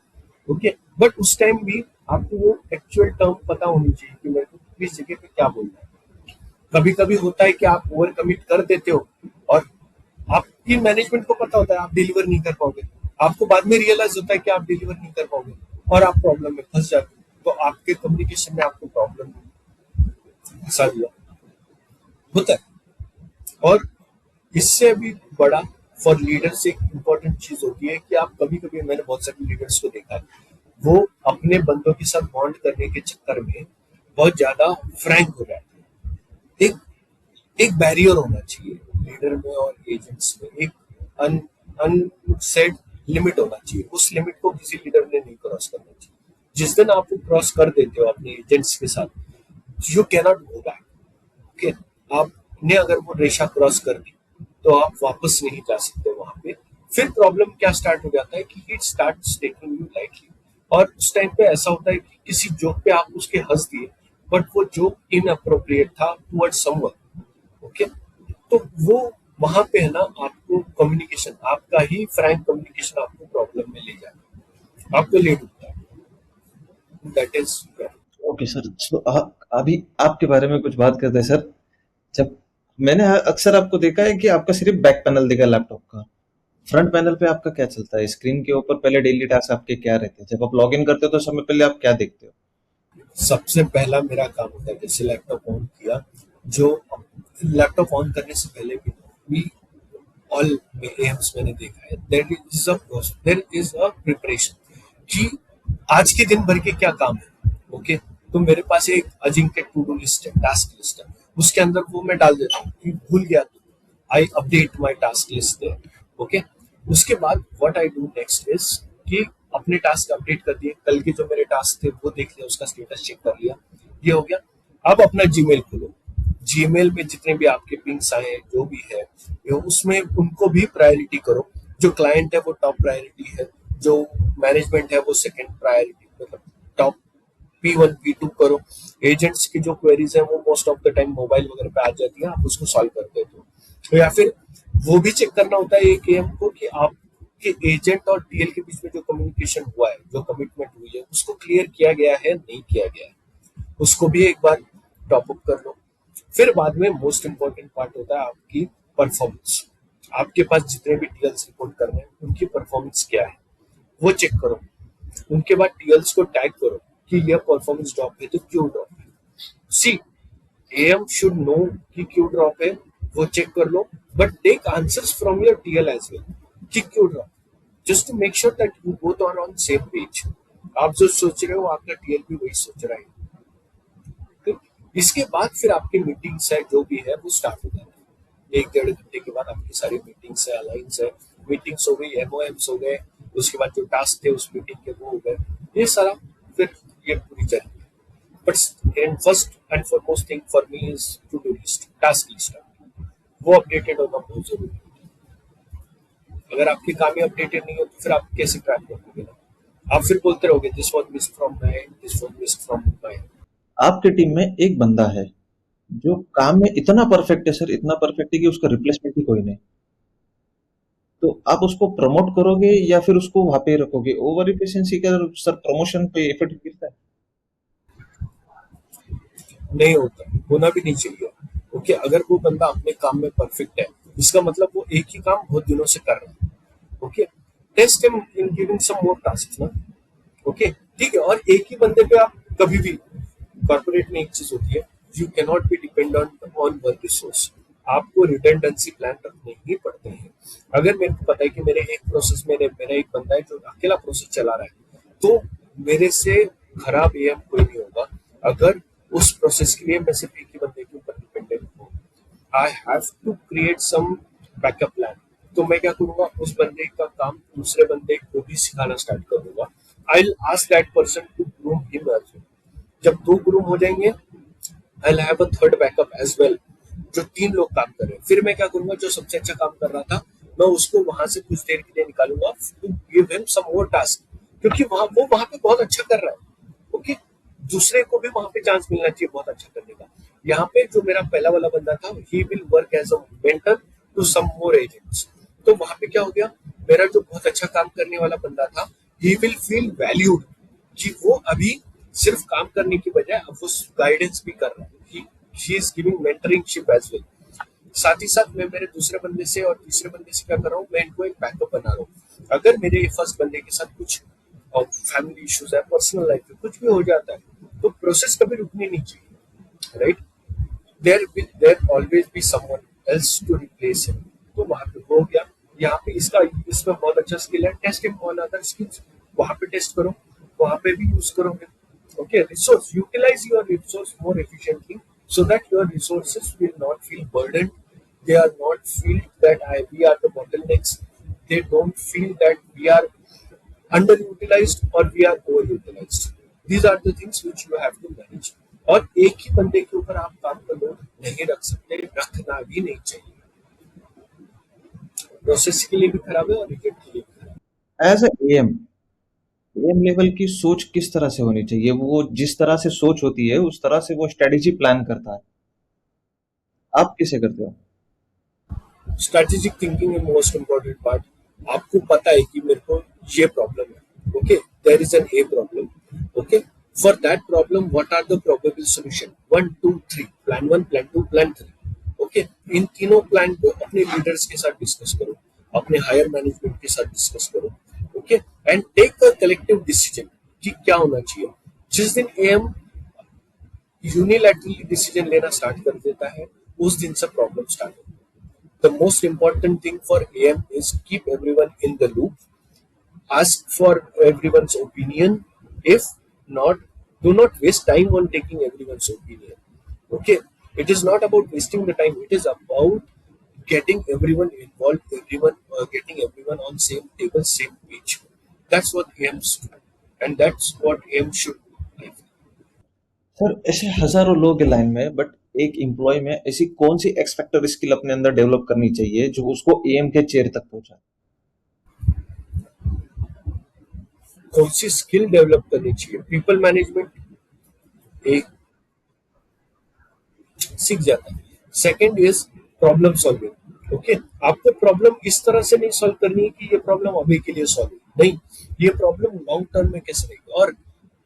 ओके। बट उस टाइम भी आपको वो एक्चुअल टर्म पता होनी चाहिए कि मेरे को किस जगह पे क्या बोलना है। कभी कभी होता है कि आप ओवर कमिट कर देते हो, और आपकी मैनेजमेंट को पता होता है आप डिलीवर नहीं कर पाओगे, आपको बाद में रियलाइज होता है कि आप डिलीवर नहीं कर पाओगे, और आप प्रॉब्लम में फंस जाते हो। तो आपके कम्युनिकेशन में आपको प्रॉब्लम फंसा दिया होता है। और इससे भी बड़ा फॉर लीडर्स एक इम्पोर्टेंट चीज होती है कि आप कभी कभी, मैंने बहुत सारे लीडर्स को देखा है, वो अपने बंदों के साथ बॉन्ड करने के चक्कर में बहुत ज्यादा फ्रैंक हो जाते हैं। एक एक बैरियर होना चाहिए लीडर में और एजेंट्स में, एक अनसेट लिमिट होना चाहिए। उस लिमिट को किसी लीडर ने नहीं क्रॉस करना चाहिए। जिस दिन आप क्रॉस कर देते हो अपने एजेंट्स के साथ, you cannot go back, okay. आपने अगर वो रेखा क्रॉस कर दी, तो आप वापस नहीं जा सकते वहां पे। फिर प्रॉब्लम क्या स्टार्ट हो जाता है कि he starts taking you lightly, और उस टाइम पे ऐसा होता है कि किसी जोक पे आप उसके हंस दिए, बट वो जोक इनअप्रोप्रिएट था टुवर्ड्स समवन, ओके। तो वो वहां पे है ना, आपको कम्युनिकेशन, आपका ही फ्रैंक कम्युनिकेशन आपको प्रॉब्लम में ले जाएगा, आपको ले डूबता है। दैट इज ओके सर, तो अभी आपके बारे में कुछ बात करते हैं सर। जब मैंने अक्सर आपको देखा है कि आपका सिर्फ बैक पैनल दिखा लैपटॉप का, फ्रंट पैनल पे आपका क्या चलता है? स्क्रीन के ऊपर पहले डेली टास्क आपके क्या रहते हैं? जब आप लॉग इन करते हो तो समय पहले आप क्या देखते हो? सबसे पहला मेरा काम होता है, जैसे लैपटॉप ऑन किया, जो लैपटॉप ऑन करने से पहले भी ऑल एम्स मैंने देखा है, देयर इज अ प्रिपरेशन कि आज के दिन भर के क्या काम है, ओके। तो मेरे पास एक अजिंक्य टू डू लिस्ट है, टास्क लिस्ट है, उसके अंदर वो मैं डाल देता हूँ कि भूल गया तो I update my task list है, ओके। उसके बाद what I do next is कि अपने टास्क अपडेट कर दिए, कल के जो मेरे टास्क थे वो देख लिया, उसका स्टेटस चेक कर लिया, ये हो गया। अब अपना जीमेल खोलो, जीमेल में जितने भी आपके पिंग्स आए जो भी है उसमें उनको भी प्रायोरिटी करो। जो क्लाइंट है वो टॉप प्रायोरिटी है, जो मैनेजमेंट है वो सेकंड प्रायोरिटी, मतलब टॉप P1 P2 करो। एजेंट्स की जो क्वेरीज है वो most of the time mobile वगैरह पे आ जाती है, आप उसको सॉल्व कर देते हो। तो या फिर वो भी चेक करना होता है एक एम को कि आपके एजेंट और टीएल के बीच में जो कम्युनिकेशन हुआ है, जो कमिटमेंट हुई है, उसको क्लियर किया गया है नहीं किया गया है, उसको भी एक बार टॉप अप कर लो। फिर बाद में मोस्ट इंपॉर्टेंट पार्ट होता है आपकी परफॉर्मेंस। आपके पास जितने भी टीएल्स रिपोर्ट कर रहे हैं उनकी परफॉर्मेंस क्या है वो चेक करो। उनके बाद टीएल्स को टैग करो कि यह परफॉर्मेंस ड्रॉप है तो क्यों ड्रॉप है। सी एएम शुड नो कि क्यों ड्रॉप है, वो चेक कर लो, but take answers from your TL as well कि क्यों drop, just to make sure that you both are on same page. आप जो सोच रहे हो आपका टीएल भी वही सोच रहा है। ठीक? इसके बाद फिर आपकी मीटिंग्स है जो भी है वो स्टार्ट हो जाती है। 1-1.5 घंटे के बाद आपकी सारी मीटिंग्स है, अलाइंस है, मीटिंग्स हो गई, एमओएम्स हो गए, उसके बाद जो टास्क थे उस मीटिंग के वो हो गए, ये सारा फिर ये पूरी जर्नी है। But first and foremost thing for me is to do list, task list, वो अपडेटेड होना बहुत जरूरी है। अगर आपकी काम ही अपडेटेड नहीं हो तो फिर आप कैसे ट्रैक रखोगे ना, आप फिर बोलते रहोगे this was missed from my and, this was missed from my and. आपकी टीम में एक बंदा है जो काम में इतना परफेक्ट है सर, इतना परफेक्ट है कि उसका रिप्लेसमेंट ही कोई नहीं, तो आप उसको प्रमोट करोगे या फिर उसको वहां पे रखोगे? ओवर इफिशिएंसी का सर प्रमोशन पे इफेक्ट गिरता है। नहीं होता, होना भी नहीं चाहिए। ओके, अगर वो बंदा अपने काम में परफेक्ट है, इसका मतलब वो एक ही काम बहुत दिनों से कर रहा है। Okay, test him in giving some more task ना। ओके, ठीक है। और एक ही बंदे पे आप कभी भी, कॉर्पोरेट में एक चीज होती है, you can not be dependent on one resource, आपको रिडंडेंसी प्लान रखने ही पड़ते हैं। अगर मेरे को पता है कि मेरे एक प्रोसेस में मेरा एक बंदा है जो अकेला प्रोसेस चला रहा है, तो मेरे से खराब एएम कोई नहीं होगा अगर उस प्रोसेस के लिए मैं सिर्फ एक ही बंदे के ऊपर डिपेंडेंट हूँ। I have to create some backup plan. तो मैं क्या करूंगा, उस बंदे का काम दूसरे बंदे को भी सिखाना स्टार्ट कर दूंगा। I will ask that person to groom him as well. जब 2 ग्रूम हो जाएंगे, I will have a third backup as well, जो 3 लोग काम कर रहे हैं। फिर मैं क्या करूंगा, जो सबसे अच्छा काम कर रहा था मैं उसको वहां से कुछ देर के लिए निकालूंगा to give him some more task, क्योंकि वो वहां पे बहुत अच्छा कर रहा है। ओके, दूसरे को भी वहां पे चांस मिलना चाहिए बहुत अच्छा करने का। यहाँ पे जो मेरा पहला वाला बंदा था, he will work as a mentor to some more agents. तो वहां पे क्या हो गया, मेरा जो बहुत अच्छा काम करने वाला बंदा था, ही विल फील वैल्यूड कि वो अभी सिर्फ काम करने की बजाय अब वो गाइडेंस भी कर रहा है, he is giving mentoringship as well. साथ ही साथ मैं मेरे दूसरे बंदे से और तीसरे बंदे से क्या कर रहा हूँ, मैं इनको एक बैकअप बना रहा हूँ। अगर मेरे फर्स्ट बंदे के साथ कुछ फैमिली इश्यूज है, पर्सनल लाइफ में कुछ भी हो जाता है, तो प्रोसेस कभी रुकनी नहीं चाहिए, right. There always be someone else to replace him. तो वहां पे हो गया। यहाँ पे इसमें बहुत अच्छा स्किल है, test him on other skills, वहां पे टेस्ट करो, वहां पे भी यूज करोगे। Okay, resource, utilise your resource more efficiently so that your resources will not feel burdened. They are not feel that we are the bottlenecks. They don't feel that we are underutilized or we are overutilized. These are the things which you have to manage. और एक ही बंदे के ऊपर आप काम का load नहीं रख सकते, रखना भी नहीं चाहिए। प्रोसेस के लिए भी खराब है और रिजल्ट के लिए भी खराब है। एज ए एम लेवल की सोच किस तरह से होनी चाहिए? वो जिस तरह से सोच होती है उस तरह से वो स्ट्रेटेजी प्लान करता है, आप किसे करते हो? Strategic thinking is most important part. आपको पता है कि मेरे को ये प्रॉब्लम है, okay, there is an a problem, okay, for that problem what are the probable solution, 1 2 3, plan 1, plan 2, plan 3। Okay, इन तीनों प्लान को अपने लीडर्स के साथ डिस्कस करो, अपने हायर मैनेजमेंट के साथ डिस्कस करो, okay, and take a collective decision कि क्या होना चाहिए। जिस दिन एएम यूनिलैटरली डिसीजन लेना स्टार्ट कर देता है, उस दिन से प्रॉब्लम स्टार्ट होती है। The most important thing for AM is keep everyone in the loop. Ask for everyone's opinion. If not, do not waste time on taking everyone's opinion. Okay, it is not about wasting the time. It is about getting everyone involved, getting everyone on same table, same page. That's what AMs do, and that's what AM should do. Sir ऐसे हजारों लोग हैं line में, but एक employ में ऐसी कौन सी x factor skill अपने अंदर डेवलप करनी चाहिए जो उसको एएम के चेयर तक पहुंचाए? कौन सी स्किल डेवलप करनी चाहिए? पीपल मैनेजमेंट एक सीख जाता है। Second is problem solving. Okay, आपको प्रॉब्लम इस तरह से नहीं सॉल्व करनी है कि ये प्रॉब्लम अभी के लिए सॉल्व नहीं, ये प्रॉब्लम लॉन्ग टर्म में कैसे रहेगी। और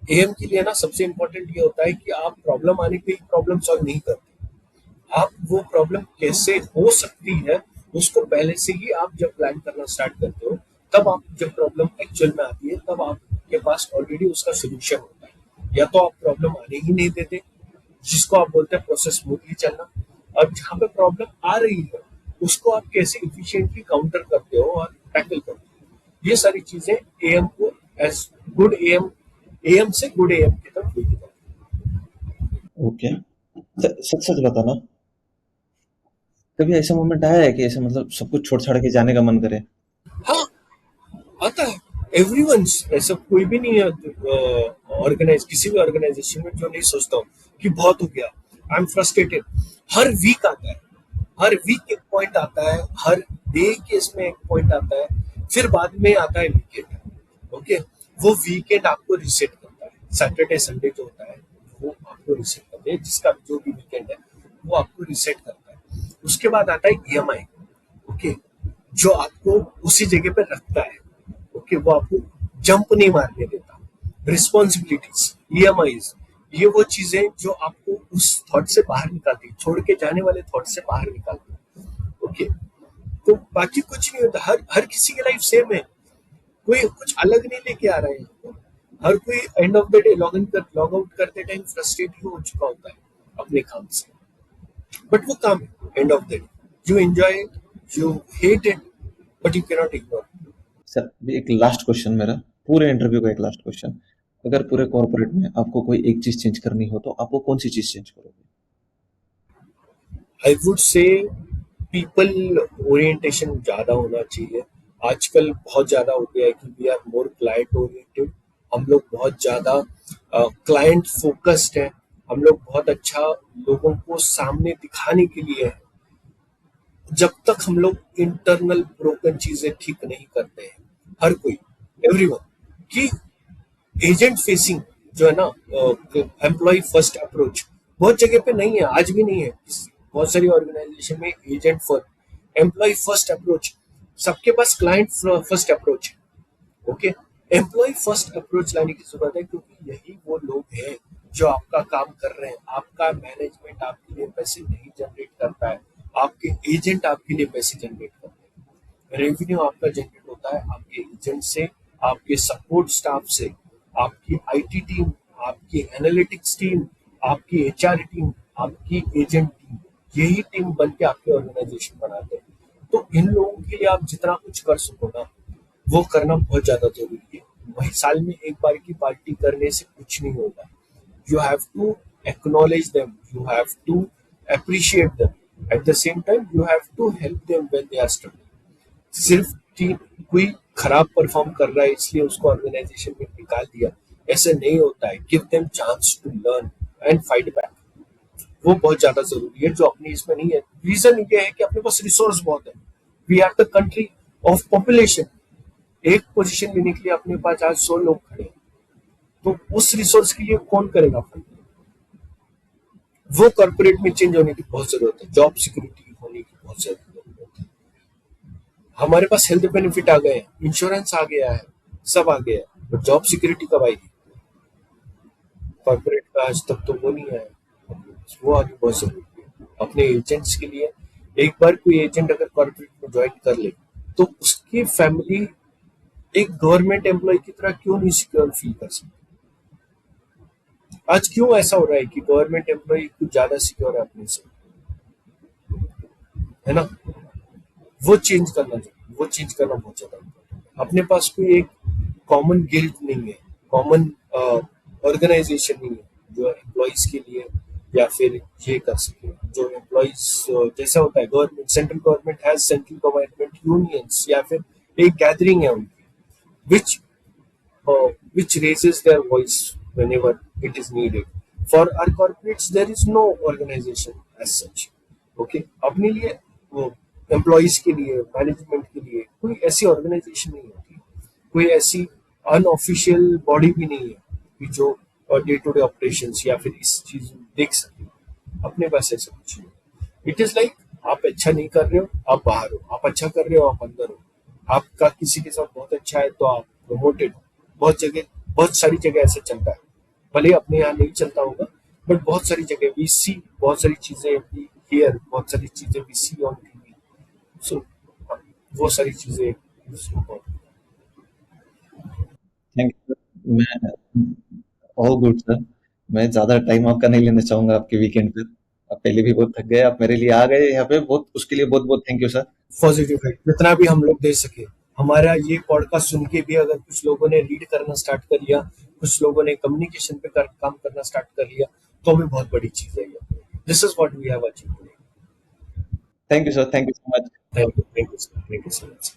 एएम के लिए ना सबसे इंपॉर्टेंट ये होता है कि आप प्रॉब्लम आने पे ही प्रॉब्लम सॉल्व नहीं करते, आप वो प्रॉब्लम कैसे हो सकती है उसको पहले से ही आप जब प्लान करना स्टार्ट करते हो, तब आप जब प्रॉब्लम एक्चुअल में आती है तब आपके पास ऑलरेडी उसका सोल्यूशन होता है। या तो आप प्रॉब्लम आने ही नहीं देते, जिसको आप बोलते हैं प्रोसेस स्मूथली चलना, और जहाँ पे प्रॉब्लम आ रही है उसको आप कैसे इफिशिएंटली काउंटर करते हो और टैकल करते हो। ये सारी चीजें एएम को एज गुड एएम, एएम से गुड एएम की तरफ लेके जाती है। ओके, सच सच बताना, कभी ऐसा मोमेंट आया है कि ऐसे मतलब सब कुछ छोड़ छाड़ के जाने का मन करे? हाँ, आता है। एवरीवन, ऐसा कोई भी नहीं है ऑर्गेनाइज किसी भी ऑर्गेनाइजेशन में जो नहीं सोचता हूँ कि बहुत हो गया, आई एम फ्रस्ट्रेटेड। हर वीक आता है, हर वीक एक पॉइंट आता है, हर डे के इसमें एक पॉइंट आता है, फिर बाद में आता है वीकेंड। ओके, वो वीकेंड आपको रिसेट करता है। सैटरडे संडे जो होता है वो आपको रिसेट करता है, जिसका जो भी वीकेंड है वो आपको रिसेट करता है। उसके बाद आता है ईएमआई। ओके, जो आपको उसी जगह पे रखता है। ओके, वो आपको जंप नहीं मारने देता। रिस्पॉन्सिबिलिटीज, ईएमआईज, ये वो चीजें जो आपको उस थॉट से बाहर निकालती है, छोड़ के जाने वाले थॉट से बाहर निकालती है। ओके, तो बाकी कुछ नहीं होता। हर हर किसी की लाइफ सेम है, कोई कुछ अलग नहीं लेके आ रहा है। हर कोई and of the day log out करते टाइम फ्रस्ट्रेट ही हो चुका होता है अपने काम से, बट वो काम है and of the day. You enjoy it, you hate it, but you cannot ignore. Sir एक लास्ट क्वेश्चन मेरा, पूरे इंटरव्यू का एक लास्ट क्वेश्चन, अगर पूरे कॉर्पोरेट में आपको कोई एक चीज चेंज करनी हो तो आप वो कौन सी चीज चेंज करोगे? I would say people orientation ज्यादा होना चाहिए। आजकल बहुत ज्यादा हो गया है कि we are more client oriented. हम लोग बहुत ज्यादा क्लाइंट फोकस्ड है। हम लोग बहुत अच्छा लोगों को सामने दिखाने के लिए है। जब तक हम लोग इंटरनल ब्रोकन चीजें ठीक नहीं करते हैं, हर कोई, एवरीवन, कि एजेंट फेसिंग जो है ना, एम्प्लॉय फर्स्ट अप्रोच बहुत जगह पे नहीं है, आज भी नहीं है। बहुत सारी ऑर्गेनाइजेशन में agent first, employ first approach, सबके पास क्लाइंट फर्स्ट अप्रोच है। ओके, एम्प्लॉय फर्स्ट अप्रोच लाने की जरूरत है, क्योंकि यही वो लोग हैं जो आपका काम कर रहे हैं। आपका मैनेजमेंट आपके लिए पैसे नहीं जनरेट करता है, आपके एजेंट आपके लिए पैसे जनरेट करते हैं। रेवेन्यू आपका जनरेट होता है आपके एजेंट से, आपके सपोर्ट स्टाफ से, आपकी आईटी टीम, आपकी एनालिटिक्स टीम, आपकी एचआर टीम, आपकी एजेंट टीम, यही टीम बन के आपके ऑर्गेनाइजेशन बनाते हैं। तो इन लोगों के लिए आप जितना कुछ कर सको ना, वो करना बहुत ज्यादा जरूरी है। वही साल में एक बार की पार्टी करने से कुछ नहीं होगा। You have to acknowledge them, you have to appreciate them, at the same time you have to help them when they are struggling। सिर्फ टीम कोई खराब परफॉर्म कर रहा है इसलिए उसको ऑर्गेनाइजेशन में निकाल दिया, ऐसे नहीं होता है। Give them chance to learn and fight back, वो बहुत ज्यादा जरूरी है, जो अपनी इसमें नहीं है। रीजन ये है कि अपने पास रिसोर्स बहुत है। We are the country of population. एक पोजीशन लेने के लिए अपने पास आज 100 लोग खड़े हैं, तो उस रिसोर्स के लिए कौन करेगा फंड? वो कॉर्पोरेट में चेंज होने की बहुत जरूरत है। जॉब सिक्योरिटी होने की बहुत जरूरत है। हमारे पास हेल्थ बेनिफिट आ गए, इंश्योरेंस आ गया है, सब आ गया है, बट जॉब सिक्योरिटी कब आएगी? कॉर्पोरेट का आज तक तो वो नहीं आया, वो आगे बहुत जरूरी है अपने एजेंट्स के लिए। एक बार कोई एजेंट अगर कॉर्पोरेट में ज्वाइन कर ले तो उसकी फैमिली एक गवर्नमेंट एम्प्लॉय की तरह क्यों नहीं सिक्योर फील कर सकती? आज क्यों ऐसा हो रहा है कि गवर्नमेंट एम्प्लॉय कुछ ज्यादा सिक्योर है अपने से, है ना? वो चेंज करना चाहिए, वो चेंज करना बहुत ज्यादा इम्पोर्टेंट है। अपने पास कोई एक कॉमन गिल्ड नहीं है, कॉमन ऑर्गेनाइजेशन नहीं है जो एम्प्लॉयज के लिए या फिर ये कर सके। जो एम्प्लॉयज जैसा होता है, government, central government has central government unions या फिर एक गैदरिंग है उनकी, which raises their voice whenever it is needed. For our corporates, there is no organization as such. Okay, अपने लिए वो एम्प्लॉइज के लिए, मैनेजमेंट के लिए कोई ऐसी ऑर्गेनाइजेशन नहीं होती, कोई ऐसी अनऑफिशियल बॉडी भी नहीं है कि जो डे टू डे ऑपरेशन या फिर इस चीज में देख सके। अपने पास ऐसा कुछ नहीं। इट इज लाइक आप अच्छा नहीं कर रहे हो, आप बाहर हो, आप अच्छा कर रहे हो, आप अंदर हो, आपका किसी के साथ बहुत अच्छा है तो आप प्रमोटेड हो। बहुत सारी जगह ऐसे चलता है, भले अपने यहाँ नहीं चलता होगा, बट बहुत सारी जगह वी सी, बहुत सारी चीजें वी हियर, बहुत सारी चीजें वी सी ऑन टीवी। सो वो सारी चीजें थैंक यू। मैं ऑल गुड सर। मैं ज़्यादा टाइम आपका नहीं लेना चाहूँगा आपके वीकेंड पर। आप पहले भी बहुत थक गए, आप मेरे लिए आ गए यहाँ पे, बहुत उसके लिए बहुत-बहुत थैंक यू सर। पॉजिटिव है जितना भी हम लोग दे सके। हमारा ये पॉडकास्ट सुन के भी अगर कुछ लोगों ने रीड करना स्टार्ट कर लिया, कुछ लोगों ने कम्युनिकेशन पे काम करना स्टार्ट कर लिया, तो भी बहुत बड़ी चीज है ये। This is what we have achieved today. Thank you sir, thank you so much. Thank you so much.